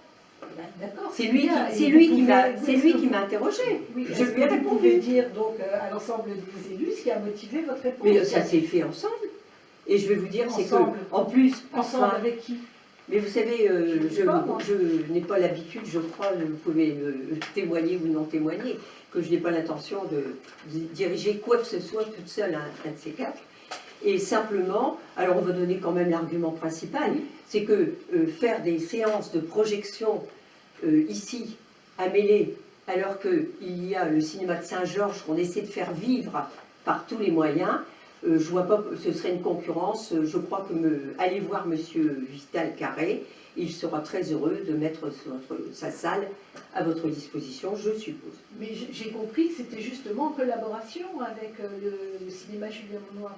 Speaker 4: D'accord.
Speaker 1: C'est lui qui m'a interrogé.
Speaker 4: Oui,
Speaker 1: je lui ai répondu.
Speaker 4: Vous pouvez dire donc à l'ensemble des élus ce qui a motivé votre réponse.
Speaker 1: Mais ça s'est fait ensemble. Et je vais vous dire, c'est que, en plus...
Speaker 4: Ensemble avec qui?
Speaker 1: Mais vous savez, je n'ai pas l'habitude, je crois, vous pouvez témoigner ou non témoigner, que je n'ai pas l'intention de diriger quoi que ce soit toute seule, un de ces quatre. Et simplement, alors on va donner quand même l'argument principal, c'est que faire des séances de projection ici, à Mélé, alors qu'il y a le cinéma de Saint-Georges qu'on essaie de faire vivre par tous les moyens, je vois pas, ce serait une concurrence. Je crois que allez voir Monsieur Vital Carré, il sera très heureux de mettre sa salle à votre disposition, je suppose.
Speaker 4: Mais j'ai compris que c'était justement en collaboration avec le cinéma Julien Monoir.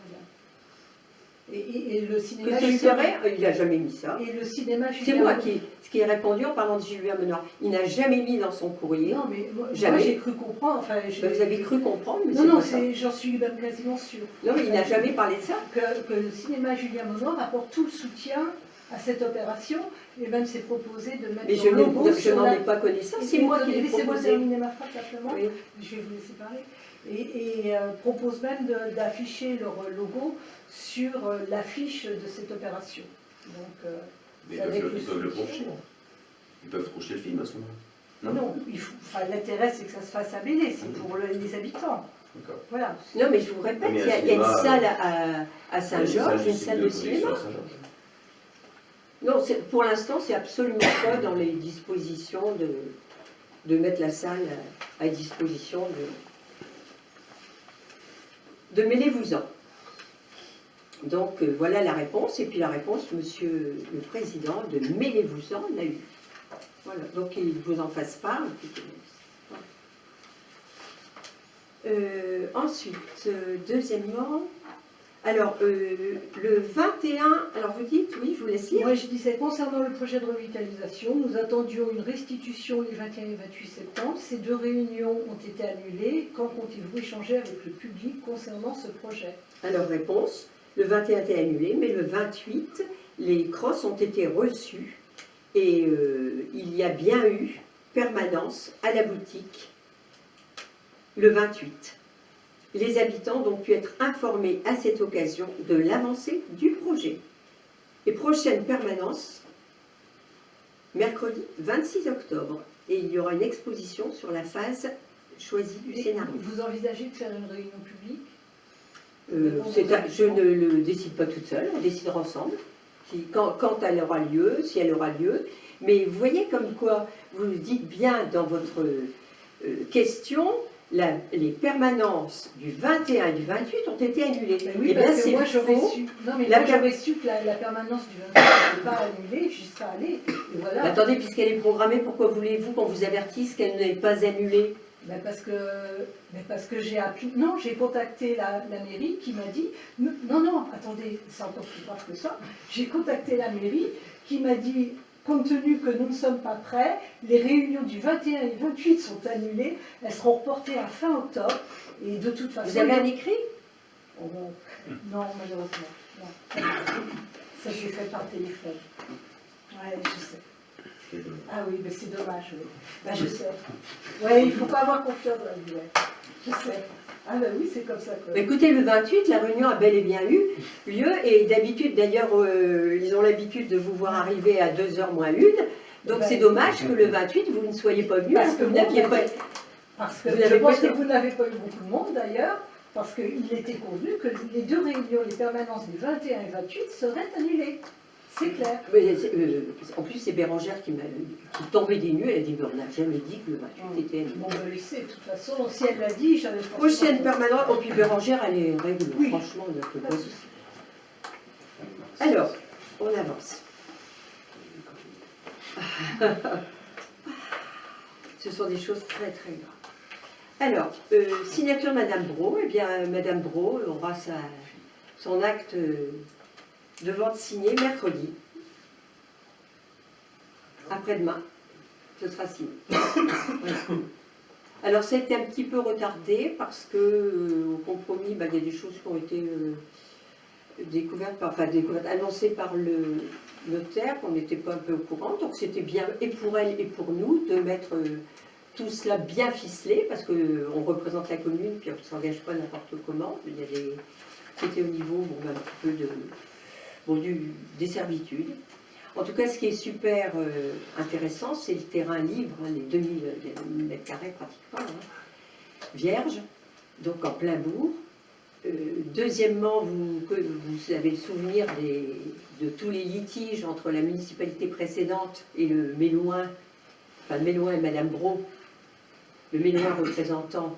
Speaker 4: Et le cinéma
Speaker 1: Que ce serait, il n'a jamais mis ça.
Speaker 4: Et le cinéma Julien
Speaker 1: C'est moi
Speaker 4: Monoir.
Speaker 1: qui ai répondu en parlant de Julien Monoir. Il n'a jamais mis dans son courrier.
Speaker 4: Non, mais moi
Speaker 1: Jamais.
Speaker 4: j'ai cru comprendre. Enfin,
Speaker 1: Vous avez cru comprendre, mais
Speaker 4: non,
Speaker 1: c'est
Speaker 4: non,
Speaker 1: pas ça.
Speaker 4: j'en suis même quasiment sûre.
Speaker 1: Non, mais il n'a jamais parlé de ça.
Speaker 4: Que le cinéma Julien Monoir apporte tout le soutien à cette opération, et même s'est proposé de mettre
Speaker 1: Mais
Speaker 4: son logo
Speaker 1: je
Speaker 4: sur
Speaker 1: n'en
Speaker 4: la...
Speaker 1: ai pas connaissance, c'est moi qui l'ai
Speaker 4: Laissez-moi
Speaker 1: proposé.
Speaker 4: terminer ma phrase simplement,
Speaker 1: Oui.
Speaker 4: je vais vous laisser parler. Et propose même d'afficher leur logo sur l'affiche de cette opération. Donc,
Speaker 3: Mais
Speaker 4: c'est avec
Speaker 3: ils peuvent le
Speaker 4: soutien.
Speaker 3: projeter. Ils peuvent projeter le film à ce moment-là.
Speaker 4: Non, l'intérêt c'est que ça se fasse à Bélé, c'est pour les habitants.
Speaker 3: D'accord.
Speaker 4: Voilà.
Speaker 1: Non, mais je vous répète,
Speaker 3: Mais
Speaker 1: il y a une salle à Saint-Georges, une salle de cinéma. Non, pour l'instant, c'est absolument pas dans les dispositions de mettre la salle à disposition de mêlez-vous-en. Donc voilà la réponse, et puis la réponse, Monsieur le Président, de mêlez-vous-en l'a eu. Voilà, donc il vous en fasse part. Ensuite, deuxièmement, alors le 21, alors vous dites, oui, je vous laisse lire.
Speaker 4: Moi je disais, concernant le projet de revitalisation, nous attendions une restitution les 21 et 28 septembre. Ces deux réunions ont été annulées. Quand comptez-vous échanger avec le public concernant ce projet?
Speaker 1: Alors réponse, le 21 a été annulé, mais le 28, les crosses ont été reçues et il y a bien eu permanence à la boutique le 28. Les habitants ont donc pu être informés à cette occasion de l'avancée du projet. Et prochaine permanence, mercredi 26 octobre. Et il y aura une exposition sur la phase choisie du scénario.
Speaker 4: Vous envisagez de faire une réunion publique?
Speaker 1: Je ne le décide pas toute seule, on décidera ensemble, quand elle aura lieu, si elle aura lieu. Mais vous voyez comme quoi, vous le dites bien dans votre question, les permanences du 21 et du 28 ont été annulées.
Speaker 4: Ben oui,
Speaker 1: et bien
Speaker 4: parce que
Speaker 1: c'est
Speaker 4: moi j'aurais
Speaker 1: faux.
Speaker 4: su, non, mais
Speaker 1: La
Speaker 4: moi, j'aurais su que la permanence du 28 n'était pas annulée, j'y serais allée. Et voilà.
Speaker 1: Attendez, puisqu'elle est programmée, pourquoi voulez-vous qu'on vous avertisse qu'elle n'est pas annulée?
Speaker 4: Ben parce que j'ai appelé, non, j'ai contacté la mairie qui m'a dit, non, attendez, c'est encore plus grave que ça, j'ai contacté la mairie qui m'a dit, compte tenu que nous ne sommes pas prêts, les réunions du 21 et 28 sont annulées, elles seront reportées à fin octobre, et de toute façon...
Speaker 1: Vous avez un écrit?
Speaker 4: Oh, non, malheureusement, non. Ça j'ai fait par téléphone. Ouais, je sais. Ah oui, mais c'est dommage, oui. Ben, je sais. Oui, il ne faut pas avoir confiance dans la vie, ouais. Je sais. Ah ben oui, c'est comme ça. Quoi.
Speaker 1: Écoutez, le 28, la réunion a bel et bien eu lieu, et d'habitude, d'ailleurs, ils ont l'habitude de vous voir arriver à 2h moins 1, donc
Speaker 4: Ben,
Speaker 1: c'est dommage que le 28, vous ne soyez pas venu, parce que vous n'aviez pas...
Speaker 4: Parce que
Speaker 1: Vous
Speaker 4: je
Speaker 1: n'avez
Speaker 4: pense
Speaker 1: pas
Speaker 4: que vous n'avez pas eu beaucoup de monde, d'ailleurs, parce qu'il était convenu que les deux réunions, les permanences des 21 et 28, seraient annulées. C'est clair.
Speaker 1: Mais en plus, c'est Bérangère qui tombait des nues, elle a dit, mais on n'a jamais dit que le 28 était annulé.
Speaker 4: Bon, ben, il sait, de toute façon, si elle l'a dit, j'avais forcément...
Speaker 1: Prochaine permanence, oh puis Bérangère, elle est règle,
Speaker 4: Oui.
Speaker 1: franchement, on n'a
Speaker 4: Pas
Speaker 1: pas
Speaker 4: de
Speaker 1: de
Speaker 4: souci.
Speaker 1: Alors, on avance. Ce sont des choses très très graves. Alors, signature de Madame Brault, eh bien Madame Brault aura son acte de vente signé mercredi. Après-demain, ce sera signé. Voilà. Alors ça a été un petit peu retardé parce que au compromis, il y a des choses qui ont été annoncées par le notaire, qu'on n'était pas un peu au courant. Donc c'était bien, et pour elle et pour nous, de mettre tout cela bien ficelé, parce qu'on représente la commune, puis on ne s'engage pas n'importe comment. Il y a c'était au niveau un petit peu des servitudes. En tout cas, ce qui est super intéressant, c'est le terrain libre, les 2000 mètres carrés pratiquement, vierge, donc en plein bourg. Deuxièmement, vous avez le souvenir de tous les litiges entre la municipalité précédente et le Mélouin, enfin le Mélouin et Madame Brault, le Mélouin représentant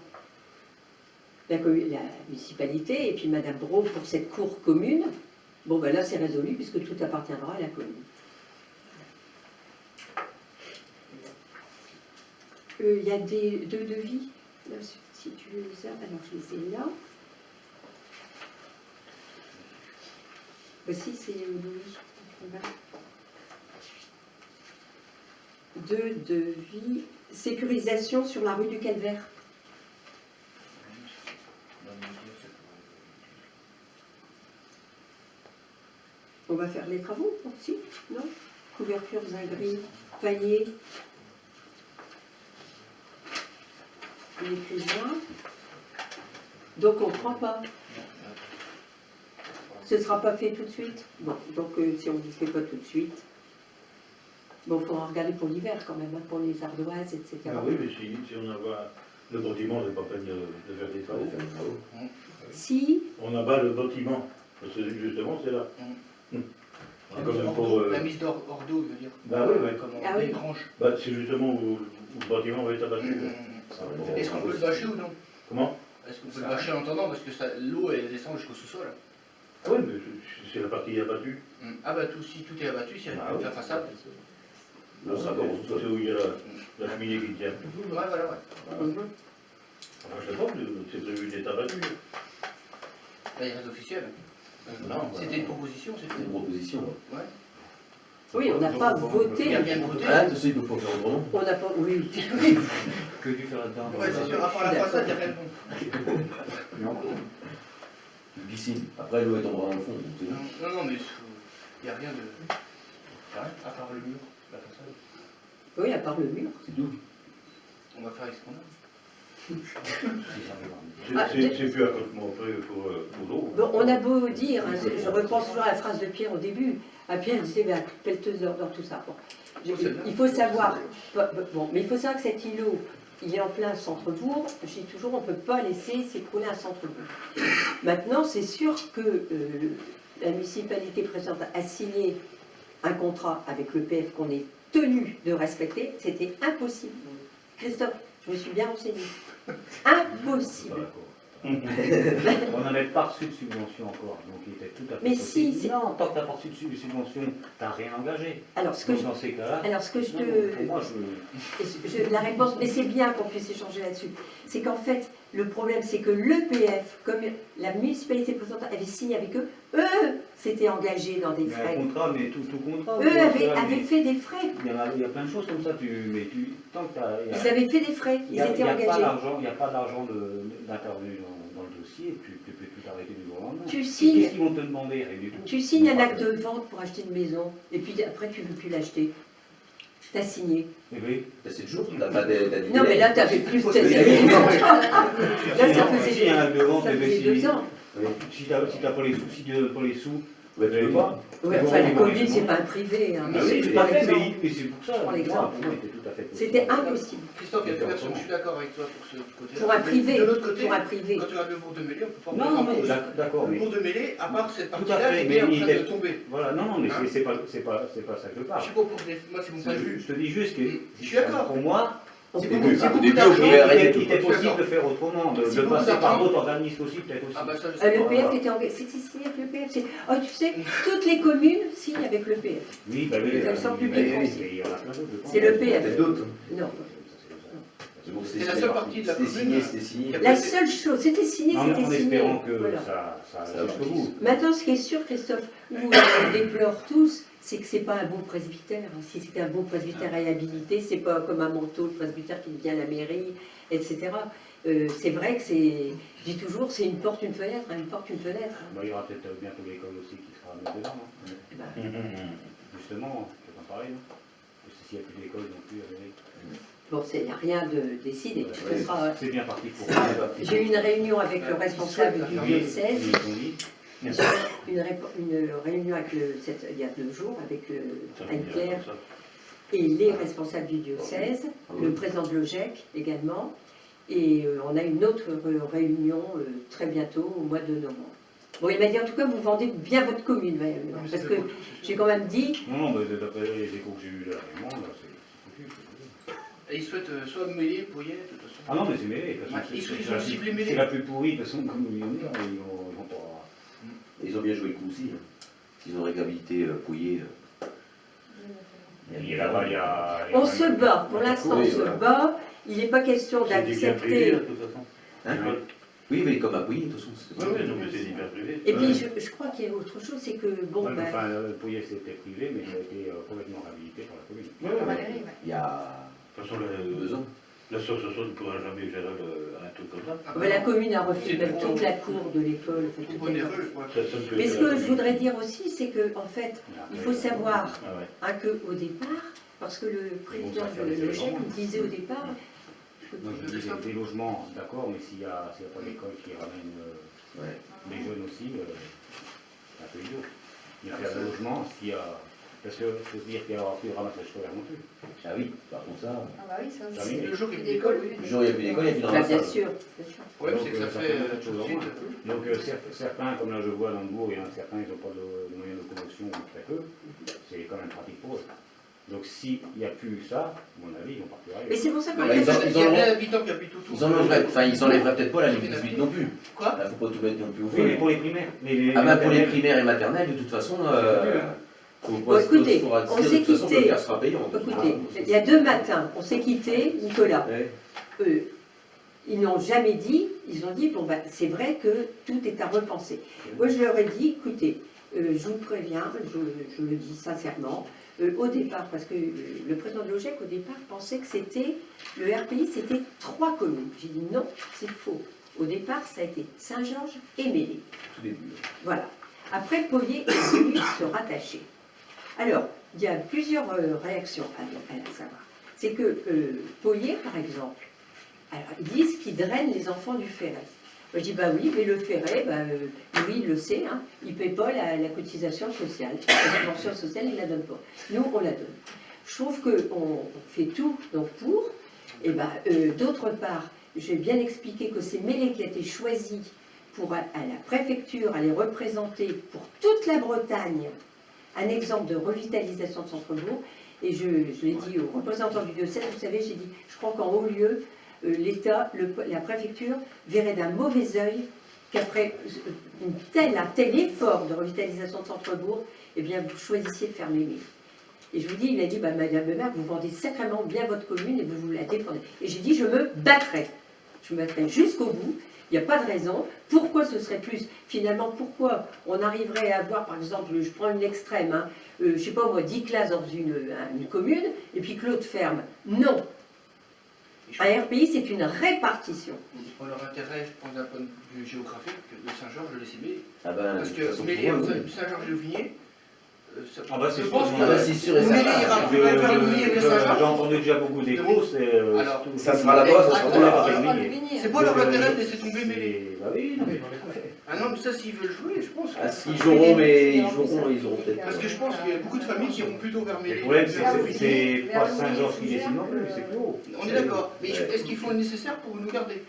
Speaker 1: la municipalité, et puis Madame Brault pour cette cour commune. Bon, ben là, c'est résolu, puisque tout appartiendra à la commune. Il y a deux devis, là, si tu les as, alors je les ai là. Voici, c'est Louis. Deux devis, sécurisation sur la rue du Calvaire. On va faire les travaux aussi, non? Couverture, zinguerie, panier. Les prisons. Donc on ne prend pas. Ce ne sera pas fait tout de suite. Bon, donc si on ne le fait pas tout de suite, bon, il faudra regarder pour l'hiver quand même, hein, pour les ardoises, etc.
Speaker 5: Ah oui, mais si on abat le bâtiment, c'est pas peine de faire des travaux.
Speaker 1: Si,
Speaker 5: On abat le bâtiment, parce que justement c'est là.
Speaker 2: La
Speaker 5: Quand
Speaker 2: mise
Speaker 5: même
Speaker 2: hors
Speaker 5: pour,
Speaker 2: d'eau, la mise hors d'eau, je veux dire.
Speaker 5: Bah oui, oui.
Speaker 2: Comment
Speaker 1: Ah oui.
Speaker 2: les tranches.
Speaker 5: Bah, c'est justement où le bâtiment va être abattu.
Speaker 2: Est-ce qu'on peut le bâcher ou non?
Speaker 5: Comment?
Speaker 2: Est-ce qu'on peut le bâcher en attendant? Parce que l'eau, elle descend jusqu'au sous-sol.
Speaker 5: Ah oui, mais c'est la partie abattue.
Speaker 2: Ah bah si tout est abattu, si
Speaker 5: Ah
Speaker 2: elle
Speaker 5: oui.
Speaker 2: la façade.
Speaker 3: Là, ça commence tout
Speaker 5: C'est
Speaker 3: seul.
Speaker 5: où il y a la cheminée qui tient.
Speaker 2: Ouais, voilà, ouais.
Speaker 5: Enfin, je sais pas, c'est prévu d'être abattu.
Speaker 2: Là, il y a rien d'officiel.
Speaker 3: Non,
Speaker 2: C'était une proposition,
Speaker 3: C'est
Speaker 2: c'était.
Speaker 3: une proposition.
Speaker 2: Ouais.
Speaker 1: oui, on n'a pas
Speaker 2: Il y
Speaker 1: voté.
Speaker 2: a bien voté.
Speaker 3: Ah, tu sais, il ne faut pas faire autrement.
Speaker 1: On n'a pas, oui.
Speaker 6: Que tu fais là-dedans?
Speaker 2: Ouais, c'est sûr, à part la façade, il n'y a rien de bon.
Speaker 6: Non.
Speaker 3: Une piscine. Après, l'eau est tombera dans le fond. donc c'est bon.
Speaker 2: Non, mais il n'y a rien de. Il n'y a rien, à part le mur, la façade.
Speaker 1: Oui, à part le mur.
Speaker 3: C'est tout.
Speaker 2: On va faire avec ce qu'on a.
Speaker 5: C'est plus à côté de moi après pour l'eau.
Speaker 1: Bon, on a beau dire, hein, je reprends toujours la phrase de Pierre au début. À Pierre, il disait, ben, pelleteuse dans tout ça. Bon. Il faut savoir, bon, mais il faut savoir que cet îlot, il est en plein centre-bourg. Je dis toujours, on ne peut pas laisser s'écrouler un centre-bourg. Maintenant, c'est sûr que la municipalité présente a signé un contrat avec l'EPF qu'on est tenu de respecter. C'était impossible. Christophe, je me suis bien renseignée. Impossible.
Speaker 6: On n'avait pas reçu de subvention encore, donc il était tout à fait
Speaker 1: Mais
Speaker 6: possible.
Speaker 1: si, c'est-
Speaker 6: Non, tant que tu n'as pas reçu de subvention, tu n'as rien engagé.
Speaker 1: Alors, ce que
Speaker 6: Donc
Speaker 1: je,
Speaker 6: dans ces cas-là,
Speaker 1: alors, ce que je
Speaker 6: non,
Speaker 1: te...
Speaker 6: pour moi,
Speaker 1: La réponse, mais c'est bien qu'on puisse échanger là-dessus, c'est qu'en fait, le problème, c'est que l'EPF, comme la municipalité présente avait signé avec eux, eux s'étaient engagés dans des
Speaker 6: il y a un
Speaker 1: frais.
Speaker 6: contrat, mais tout contrat.
Speaker 1: Eux avaient
Speaker 6: mais
Speaker 1: fait des frais.
Speaker 6: il y a plein de choses comme ça, tant que
Speaker 1: Ils avaient fait des frais, ils étaient engagés.
Speaker 6: Il n'y a pas d'argent d'intervenu dans le dossier, tu peux tout arrêter du jour au lendemain.
Speaker 1: Tu
Speaker 6: Qu'est-ce
Speaker 1: signes,
Speaker 6: qu'ils vont te demander? Rien du tout.
Speaker 1: tu signes un acte de vente pour acheter une maison, et puis après, tu ne veux plus l'acheter. Tu as signé.
Speaker 6: Eh oui.
Speaker 3: T'as 7 jours, t'as pas des
Speaker 1: Non, mais là, tu avais plus de... Là, ça faisait,
Speaker 6: un acte de vente,
Speaker 1: ça
Speaker 6: eh ben,
Speaker 1: faisait
Speaker 6: si-
Speaker 1: 2 ans.
Speaker 6: Si t'as pas les sous,
Speaker 3: Ouais, tu peux pas.
Speaker 1: Ouais, enfin, la commune, c'est pas un privé. Hein,
Speaker 6: Ah oui, tout à fait, mais c'est pour ça.
Speaker 1: Prends l'exemple.
Speaker 6: Pour moi, c'était tout à fait possible.
Speaker 1: C'était impossible.
Speaker 2: Christophe, il y a deux versions, je suis d'accord avec toi pour ce côté-là.
Speaker 1: Pour un privé,
Speaker 2: De l'autre côté,
Speaker 1: pour un privé.
Speaker 2: quand tu regardes le bourg de Mêlée, on peut pas
Speaker 6: Non,
Speaker 2: prendre en
Speaker 6: mais
Speaker 2: cause.
Speaker 6: d'accord,
Speaker 2: Le
Speaker 6: mais
Speaker 2: bourg de Mêlée, à part cette
Speaker 6: Tout à
Speaker 2: partie-là
Speaker 6: fait,
Speaker 2: qui est en
Speaker 6: mais
Speaker 2: train
Speaker 6: il
Speaker 2: de
Speaker 6: était-
Speaker 2: tomber.
Speaker 6: voilà, non, mais
Speaker 2: Hein
Speaker 6: c'est pas ça que je
Speaker 2: Je
Speaker 6: parle.
Speaker 2: sais pas pour moi, c'est mon point de vue.
Speaker 6: Je te dis juste que
Speaker 2: Je suis d'accord.
Speaker 6: pour moi,
Speaker 2: C'est
Speaker 1: peut-
Speaker 2: beaucoup, c'est
Speaker 3: Au
Speaker 2: beaucoup
Speaker 3: début, on
Speaker 2: d'argent.
Speaker 3: pouvait arrêter
Speaker 6: il
Speaker 3: tout.
Speaker 6: était
Speaker 2: Je suis
Speaker 6: possible
Speaker 2: d'accord.
Speaker 6: de faire autrement,
Speaker 2: C'est
Speaker 6: de
Speaker 2: beaucoup
Speaker 6: passer par
Speaker 2: d'argent.
Speaker 6: d'autres organismes aussi, peut-être aussi.
Speaker 2: Ah bah ça, je sais pas.
Speaker 1: L'EPF était engagé. C'était signé avec l'EPF. Oh, tu sais, toutes les communes signent avec l'EPF.
Speaker 6: Oui, bah oui,
Speaker 1: Comme ça,
Speaker 6: mais
Speaker 1: public
Speaker 6: il
Speaker 1: aussi.
Speaker 6: y en a plein d'autres, je pense.
Speaker 1: C'est l'EPF.
Speaker 3: Peut-être d'autres.
Speaker 1: Non.
Speaker 3: C'est bon,
Speaker 2: C'est la seule partie de la
Speaker 3: c'était
Speaker 2: commune.
Speaker 3: signé, c'était signé.
Speaker 1: La seule chose, c'était signé,
Speaker 6: En
Speaker 1: c'était signé.
Speaker 6: espérant que
Speaker 1: Voilà.
Speaker 6: ça
Speaker 3: Ça
Speaker 6: aille jusqu'au
Speaker 3: aboutit.
Speaker 6: bout.
Speaker 1: Maintenant, ce qui est sûr, Christophe, où on déplore tous, c'est que c'est pas un beau presbytère. Si c'était un beau presbytère réhabilité, c'est pas comme un manteau, le presbytère qui vient à la mairie, etc. C'est vrai que c'est, je dis toujours, c'est une porte, une fenêtre, hein, une porte, une fenêtre. hein.
Speaker 6: Bah, il y aura peut-être bientôt l'école aussi qui sera mise dedans. Hein.
Speaker 1: Eh ben,
Speaker 6: Justement, c'est pas pareil. Hein. Parce que s'il n'y a plus d'école non plus,
Speaker 1: bon, il n'y a rien de décidé. Ce
Speaker 3: Ouais.
Speaker 1: sera-
Speaker 6: c'est bien parti pour
Speaker 1: J'ai eu une réunion avec le responsable du diocèse.
Speaker 6: Ils
Speaker 1: Une réunion avec il y a 2 jours avec Anne-Claire
Speaker 5: Ça.
Speaker 1: et les responsables du diocèse, le président de l'OGEC également, et on a une autre réunion très bientôt, au mois de novembre. Bon, il m'a dit en tout cas, vous vendez bien votre commune, parce que j'ai quand même dit,
Speaker 6: Non, mais d'après les échos que j'ai eu là, vraiment, là, c'est foutu.
Speaker 2: Et ils souhaitent soit mêler, Pouillet, de toute façon.
Speaker 6: Ah non, mais c'est mêlé. De toute façon,
Speaker 2: Ouais,
Speaker 6: c'est-
Speaker 2: ils
Speaker 6: c'est
Speaker 2: sont
Speaker 6: la-
Speaker 2: ciblés mêlés.
Speaker 6: C'est la plus pourrie, de toute façon, comme millionnaire, ils vont pas.
Speaker 3: Ils ont bien joué le coup aussi. Ils ont réhabilité Pouillet.
Speaker 6: Et là-bas, il y a.
Speaker 1: On se bat, pour l'instant on
Speaker 3: Oui,
Speaker 1: se
Speaker 3: voilà.
Speaker 1: bat. Il n'est pas question
Speaker 5: C'est bien privé,
Speaker 1: d'accepter.
Speaker 5: de toute façon.
Speaker 3: Hein oui, mais comme à Pouillet, de toute façon. c'est-
Speaker 5: Oui, oui, non, mais c'est hyper privé.
Speaker 1: Et puis je crois qu'il y a autre chose, c'est que bon,
Speaker 6: Ouais, mais
Speaker 1: ben,
Speaker 6: enfin, Pouillet, c'était privé, mais ça a été complètement réhabilité par la commune.
Speaker 3: Il y a
Speaker 5: De toute façon,
Speaker 3: 2 ans.
Speaker 5: l'association ne pourra jamais gérer un truc comme ça.
Speaker 2: Ah,
Speaker 1: ben, la commune a refait
Speaker 2: C'est
Speaker 1: même
Speaker 2: trop-
Speaker 1: toute la cour de l'école. fait,
Speaker 2: Trop
Speaker 1: tout est-
Speaker 2: onéreux, ouais.
Speaker 5: Ça ne peut
Speaker 1: Mais
Speaker 5: être
Speaker 1: ce
Speaker 5: la
Speaker 1: que je
Speaker 5: commune.
Speaker 1: voudrais dire aussi, c'est que en fait, il faut savoir
Speaker 5: Ah ouais.
Speaker 1: hein, qu'au départ, parce que le président de l'OGEC me disait au départ,
Speaker 6: Non, je dis des logements, d'accord, mais s'il n'y a pas d'école qui ramène
Speaker 3: Ouais.
Speaker 6: les jeunes aussi, c'est un peu idiot. Mais faire des logements, s'il y a. Parce que faut se dire qu'il n'y aura plus de ramassage scolaire non plus.
Speaker 3: Ah oui, par contre ça.
Speaker 7: Ah bah oui, ça aussi.
Speaker 6: Jamais.
Speaker 2: Le jour qu'il y a plus d'école, oui.
Speaker 3: Le jour où il n'y a plus d'école, il n'y a plus de
Speaker 1: bah, bien
Speaker 3: ramassage.
Speaker 1: sûr, bien sûr.
Speaker 2: Le problème, c'est que ça
Speaker 6: Donc,
Speaker 2: fait
Speaker 6: beaucoup de
Speaker 2: tout
Speaker 6: choses
Speaker 2: de
Speaker 6: en
Speaker 2: suite.
Speaker 6: moins. Donc certains, comme là je vois dans le bourg, il y en a certains, ils n'ont pas de moyens de locomotion ou très peu, c'est quand même pratique pour eux. Donc s'il n'y a plus ça, à mon avis, ils vont partir
Speaker 1: Mais
Speaker 6: ailleurs.
Speaker 1: c'est pour ça qu'en
Speaker 3: Bah,
Speaker 1: fait,
Speaker 3: ils ont-
Speaker 2: Il y a des habitants qui habitent autour.
Speaker 3: Ils enlèveraient peut-être pas la ligne 18 non plus.
Speaker 2: Quoi?
Speaker 3: Là, faut pas tout mettre non plus au
Speaker 6: Oui, mais
Speaker 3: feu.
Speaker 6: pour les primaires.
Speaker 3: Ah bah pour les primaires et maternelles, de toute façon,
Speaker 1: Bon, écoutez, on s'est quitté.
Speaker 3: Le sera payant.
Speaker 1: Écoutez, il y a 2 matins, on s'est quitté, Nicolas.
Speaker 3: Ouais.
Speaker 1: Ils n'ont jamais dit, ils ont dit, bon ben c'est vrai que tout est à repenser. Moi je leur ai dit, écoutez, je vous préviens, je le dis sincèrement, au départ, parce que le président de l'OGEC au départ pensait que c'était, le RPI c'était 3 communes. J'ai dit non, c'est faux. Au départ ça a été Saint-Georges et Mélie.
Speaker 3: Tout début.
Speaker 1: Voilà. Après, Pouillet est venu se rattacher. Alors, il y a plusieurs réactions à savoir. C'est que Pouillet, par exemple, alors, ils disent qu'ils drainent les enfants du Ferret. Moi, je dis, bah oui, mais le Ferret, lui, il le sait, hein, il ne paie pas la cotisation sociale. La subvention sociale, il ne la donne pas. Nous, on la donne. Je trouve qu'on fait tout donc pour. Et d'autre part, je vais bien expliquer que c'est Mélie qui a été choisi pour à la préfecture, à les représenter pour toute la Bretagne, un exemple de revitalisation de centre-bourg. Et je l'ai dit aux représentants du diocèse, vous savez, j'ai dit, je crois qu'en haut lieu, l'État, la préfecture verrait d'un mauvais œil qu'après un tel effort de revitalisation de centre-bourg, eh bien, vous choisissiez de fermer Mélie. Et je vous dis, il a dit, Madame le maire, vous vendez sacrément bien votre commune et vous la défendez. Et j'ai dit, je me battrai. Je me battrai jusqu'au bout. Il n'y a pas de raison. Pourquoi ce serait plus? Finalement, pourquoi on arriverait à avoir, par exemple, je prends une extrême, hein, je ne sais pas moi, 10 classes dans une commune, et puis que l'autre ferme? Non. Un RPI, c'est une répartition.
Speaker 2: Pour leur intérêt, je pense d'un point de vue géographique, de Saint-Georges, je laisse Mélie.
Speaker 3: Ah ben,
Speaker 2: Parce
Speaker 3: de toute
Speaker 2: que
Speaker 3: façon,
Speaker 2: Mélie,
Speaker 3: pour moi, oui.
Speaker 2: Saint-Georges-le-Vigné,
Speaker 6: Ah bah c'est
Speaker 2: je
Speaker 6: sûr,
Speaker 2: pense
Speaker 3: Ah bah, c'est sûr et
Speaker 2: Mélie
Speaker 3: certain.
Speaker 2: ira plus loin vers le Vigné que
Speaker 6: J'ai
Speaker 2: Saint-Georges.
Speaker 6: entendu déjà beaucoup d'échos, c'est.
Speaker 2: Alors,
Speaker 3: Ça sera là-bas, ça sera
Speaker 2: Attends,
Speaker 3: là-bas.
Speaker 6: Vigné.
Speaker 2: C'est pas leur intérêt de laisser tomber Mélie.
Speaker 6: Bah oui, non, mais.
Speaker 2: Ah non, mais ça, s'ils veulent jouer, je pense.
Speaker 3: Ah, s'ils joueront, mais ils auront peut-être.
Speaker 2: Parce que je pense qu'il y a beaucoup de familles qui iront plutôt vers
Speaker 6: Le
Speaker 2: Mélie.
Speaker 6: problème, c'est
Speaker 2: vers le
Speaker 6: que
Speaker 2: Vigné.
Speaker 6: c'est pas Saint-Georges qui décide non plus, c'est Clos.
Speaker 2: On est d'accord. Mais
Speaker 3: Ouais.
Speaker 2: est-ce qu'ils font le nécessaire pour nous garder?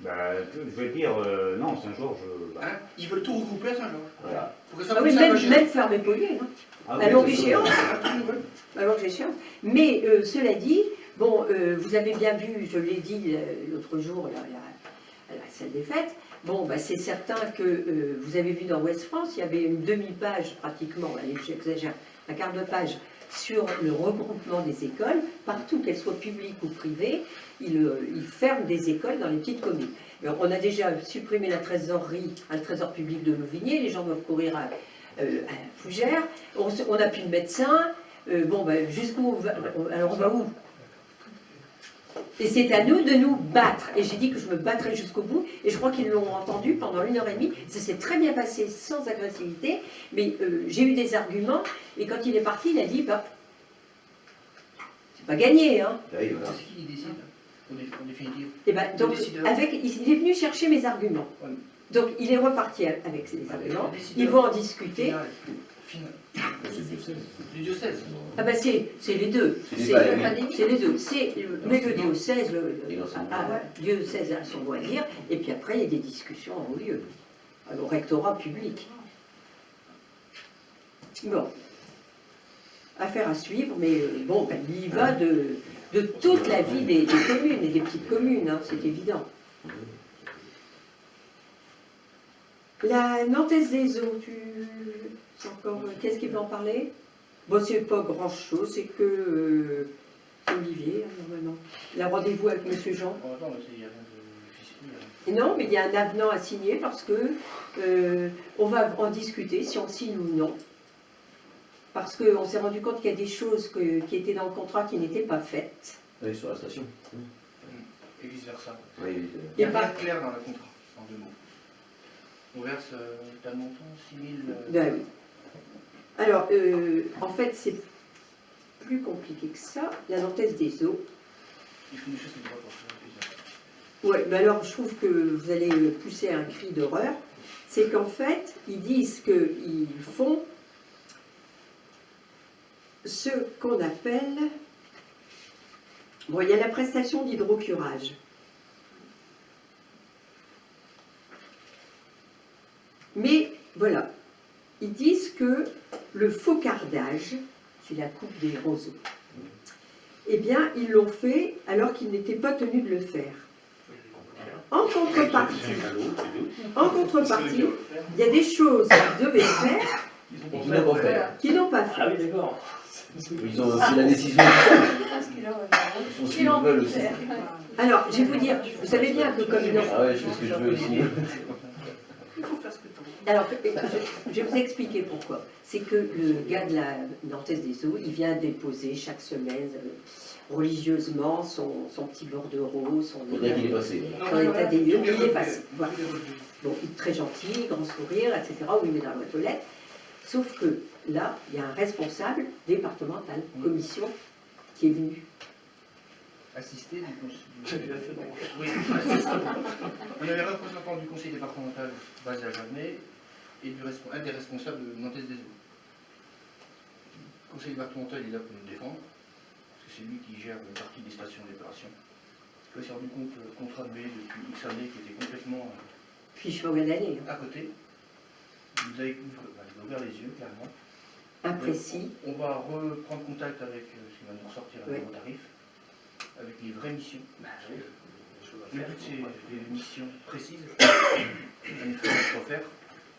Speaker 6: Bah, je vais dire, non, Saint-Georges.
Speaker 2: Hein? Ils veulent tout regrouper à Saint-Georges.
Speaker 3: Voilà.
Speaker 2: Pour que ça
Speaker 1: Ah oui,
Speaker 2: puisse s'agir.
Speaker 1: même fermer Pouillet, hein,
Speaker 6: Ah,
Speaker 1: à
Speaker 6: oui,
Speaker 1: longue
Speaker 6: c'est sûr.
Speaker 1: échéance.
Speaker 2: Ah, tout nouveau.
Speaker 1: à longue échéance. Mais cela dit, bon, vous avez bien vu, je l'ai dit l'autre jour, à la salle des fêtes, bon, c'est certain que vous avez vu dans Ouest France, il y avait une demi-page pratiquement, allez, j'exagère, un quart de page sur le regroupement des écoles, partout qu'elles soient publiques ou privées, ils ferment des écoles dans les petites communes. Alors, on a déjà supprimé la trésorerie, un trésor public de Louvigné, les gens doivent courir à Fougères, on n'a plus de médecin, jusqu'où alors on va où? Et c'est à nous de nous battre. Et j'ai dit que je me battrais jusqu'au bout. Et je crois qu'ils l'ont entendu pendant 1h30. Ça s'est très bien passé sans agressivité. Mais j'ai eu des arguments. Et quand il est parti, il a dit, c'est pas gagné. Hein.
Speaker 3: Oui, voilà.
Speaker 2: C'est qui décide en définitive?
Speaker 1: Et donc,
Speaker 2: décideur.
Speaker 1: il est venu chercher mes arguments.
Speaker 2: Ouais.
Speaker 1: Donc il est reparti avec ses arguments.
Speaker 2: Le décideur
Speaker 1: Ils vont en discuter.
Speaker 2: Final. Du diocèse.
Speaker 1: Ah c'est les deux.
Speaker 3: C'est les
Speaker 1: C'est les deux. Mais le diocèse,
Speaker 3: Et l'enseignement.
Speaker 1: diocèse a son mot à dire, et puis après il y a des discussions en haut lieu, au rectorat public. Bon, affaire à suivre, mais il y va de... de toute la vie des communes et des petites communes, hein, c'est évident. La Nantaise des Eaux, c'est encore, qu'est-ce qu'il veut en parler? Bon, c'est pas grand-chose, c'est que Olivier, hein, normalement. Il a rendez-vous avec Monsieur Jean.
Speaker 2: Oh, attends, il n'y a rien de difficile.
Speaker 1: Et non, mais il y a un avenant à signer parce que on va en discuter si on signe ou non. Parce qu'on s'est rendu compte qu'il y a des choses qui étaient dans le contrat qui n'étaient pas faites.
Speaker 3: Oui, sur la station.
Speaker 2: Et vice-versa.
Speaker 3: Oui,
Speaker 2: Il y a
Speaker 1: Et pas-
Speaker 2: rien de clair dans le contrat, en 2 mots. On verse d'un montant 6 000...
Speaker 1: Ben oui. Alors, en fait, c'est plus compliqué que ça. La Nantaise des Eaux.
Speaker 2: Ils font des choses qui ne doivent pas faire.
Speaker 1: Ouais, ben alors je trouve que vous allez pousser un cri d'horreur. C'est qu'en fait, ils disent qu'ils font ce qu'on appelle... Bon, il y a la prestation d'hydrocurage. Mais voilà, ils disent que le faucardage, c'est la coupe des roseaux, eh bien, ils l'ont fait alors qu'ils n'étaient pas tenus de le faire. En contrepartie, il y a des choses qu'ils devaient faire
Speaker 3: Et qui n'ont pas fait.
Speaker 1: qu'ils n'ont pas fait.
Speaker 7: Ah oui, d'accord.
Speaker 3: Ils ont aussi la décision. Ils font ce qu'ils veulent aussi.
Speaker 1: Alors, je vais vous dire, vous savez bien que comme ils n'ont...
Speaker 3: Ah ouais, je fais ce que je veux aussi.
Speaker 1: Alors, je vais vous expliquer pourquoi. C'est que le gars de la Nantaise des Eaux, il vient déposer chaque semaine, religieusement, son petit bordereau, son
Speaker 3: Faudrait qu'il est passé.
Speaker 1: son état des lieux, il est passé. Voilà. Donc, il est très gentil, grand sourire, etc., où il met dans la boîte aux lettres. Sauf que là, il y a un responsable départemental, commission, qui est venu.
Speaker 2: Assisté du conseil. Oui, assisté. On avait un représentant du conseil départemental basé à Javenay et un des responsables de Nantaise des Eaux. Le conseil départemental est là pour nous défendre, parce que c'est lui qui gère une partie des stations d'épuration. Je me suis rendu compte que le contrat de baie depuis X années qui était complètement
Speaker 1: Puis je suis d'année,
Speaker 2: à côté. Vous avez ouvert les yeux, clairement.
Speaker 1: imprécis.
Speaker 2: On va reprendre contact avec ce qui va nous ressortir un
Speaker 1: Oui.
Speaker 2: nouveau tarif, avec les vraies missions. Le but, c'est des missions précises, à ne faire refaire,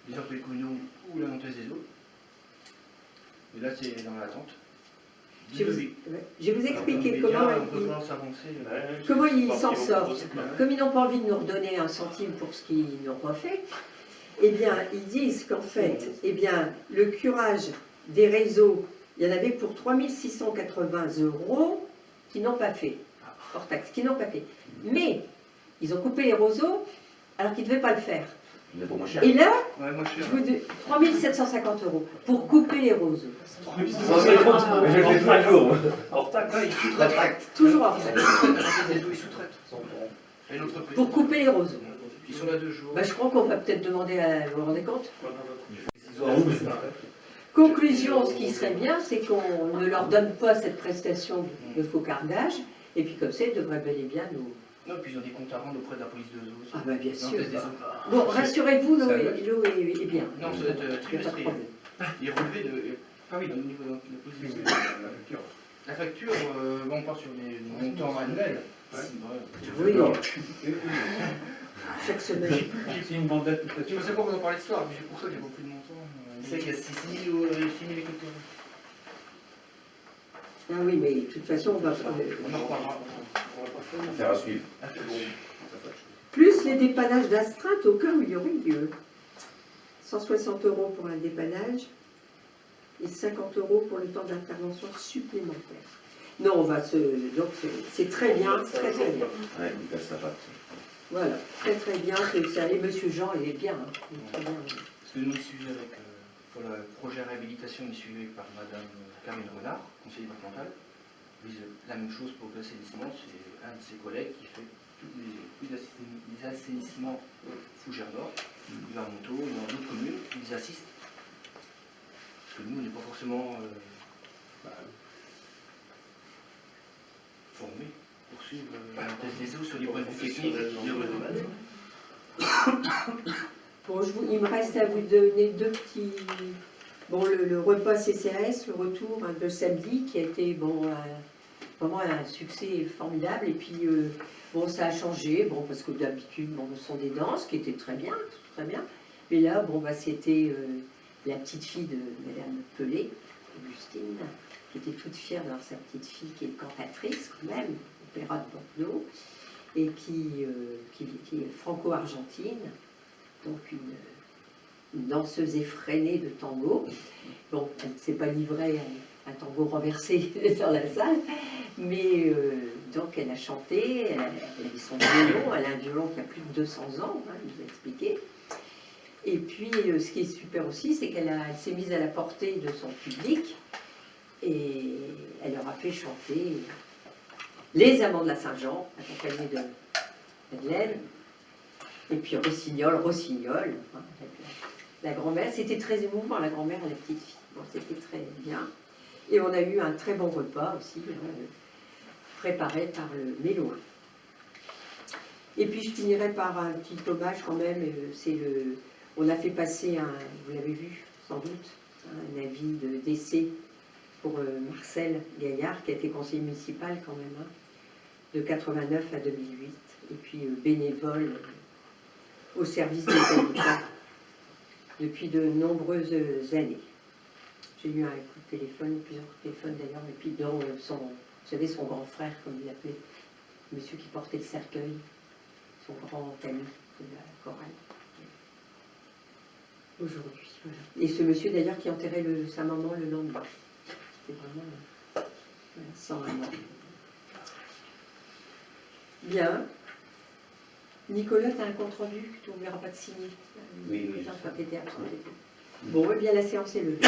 Speaker 2: les ordres communaux ou la Nantaise des Eaux. Et là, c'est dans l'attente.
Speaker 1: Je vais vous expliquer comment ils s'en sortent. Comme ils n'ont pas envie de nous redonner un centime pour ce qu'ils n'ont pas fait, eh bien, ils disent qu'en fait, eh bien, le curage des réseaux, il y en avait pour 3 680 € qui n'ont pas fait, hors taxe, qui n'ont pas fait. Mais, ils ont coupé les roseaux alors qu'ils ne devaient pas le faire.
Speaker 3: Il n'est pas moins cher.
Speaker 1: Et là,
Speaker 2: Ouais, moi, je
Speaker 1: je
Speaker 2: suis...
Speaker 1: vous dis 3 750 € pour couper les roseaux.
Speaker 7: Je le fais tous les jours. Hors taxe.
Speaker 2: Là, ils sous-traitent.
Speaker 1: Toujours hors taxe.
Speaker 2: La Nantaise des Eaux, ils sous-traitent. Et l'autre petit.
Speaker 1: Pour couper les roseaux.
Speaker 2: Ils sont là 2 jours.
Speaker 1: Bah, je crois qu'on va peut-être demander à... Vous vous rendez compte? Conclusion, ce qui serait bien, c'est qu'on ne leur donne pas cette prestation de faucardage, et puis comme ça, ils devraient bel et bien nous...
Speaker 2: Non, puis ils ont des comptes à rendre auprès de la police de Eaux.
Speaker 1: Ah bah bien sûr.
Speaker 2: Nantaise des Eaux.
Speaker 1: Bon, rassurez-vous, l'eau est bien.
Speaker 2: Non, ça doit être
Speaker 1: Il n'y a pas de
Speaker 2: trimestriel.
Speaker 1: problème.
Speaker 2: Il est relevé de... Ah oui, au niveau de la police de Eaux. La facture, on part sur des montants annuels.
Speaker 1: Oui, chaque semaine.
Speaker 7: C'est une bandette
Speaker 2: Je
Speaker 7: peut-être.
Speaker 2: ne sais pas qu'on en parlait de soir, mais pour ça j'ai beaucoup de montants. Je sais qu'il y a 6 000 écouteurs.
Speaker 1: Ah oui, mais de toute façon, on va...
Speaker 2: On en reparlera.
Speaker 3: Affaire à suivre.
Speaker 1: Plus les dépannages d'astreinte au cas où il y aurait lieu. 160 € pour un dépannage et 50 € pour le temps d'intervention supplémentaire. Non, on va se... Donc c'est très bien, très très bien.
Speaker 3: Ouais, il casse la patte.
Speaker 1: Voilà, très très bien. Et Monsieur Jean, il est bien. Hein. Il est très bien.
Speaker 2: Parce que nous, il suivi avec, pour le projet réhabilitation, il est suivi par Madame Karine Renard, conseillère départementale. Vise la même chose pour l'assainissement, c'est un de ses collègues qui fait tous les assainissements Fougères Nord. Il va à Montaut, il va dans d'autres communes, il les assiste. Parce que nous, on n'est pas forcément formés pour suivre la thèse des eaux sur les points de vue techniques.
Speaker 1: Bon, il me reste à vous donner deux petits... Bon, le repas CCRS, le retour de samedi, qui a été bon, vraiment un succès formidable. Et puis, bon, ça a changé, bon, parce que d'habitude, bon, ce sont des danses qui étaient très bien, très bien. Mais là, bon, bah, c'était la petite fille de Madame Pelé, Augustine, qui était toute fière d'avoir sa petite fille qui est cantatrice quand même, opéra de Bordeaux, et qui est franco-argentine, donc une danseuse effrénée de tango. Bon, elle ne s'est pas livrée à un tango renversé dans la salle, mais donc elle a chanté, elle avait son violon, elle a un violon qui a plus de 200 ans, hein, je vous ai expliqué. Et puis, ce qui est super aussi, c'est qu'elle s'est mise à la portée de son public et elle leur a fait chanter Les Amants de la Saint-Jean, accompagnés de Madeleine, et puis Rossignol, hein, avec la grand-mère. C'était très émouvant, la grand-mère et la petite fille. Bon, c'était très bien. Et on a eu un très bon repas aussi, préparé par le Mélo. Et puis je finirai par un petit hommage quand même, on a fait passer vous l'avez vu sans doute, un avis de décès pour Marcel Gaillard, qui a été conseiller municipal quand même, hein, de 89 à 2008, et puis bénévole au service des habitants depuis de nombreuses années. J'ai eu un coup de téléphone, plusieurs coups de téléphone d'ailleurs, et puis dont vous savez, son grand frère, comme il l'appelait, monsieur qui portait le cercueil, son grand ami de la chorale. Aujourd'hui, voilà. Et ce monsieur d'ailleurs qui enterrait sa maman le lendemain. C'était vraiment sans maman. Bien. Nicolas, tu as un compte rendu que tu n'oublieras pas de signer.
Speaker 3: Oui, oui.
Speaker 1: Qui était absent. Bon, eh bien la séance est levée.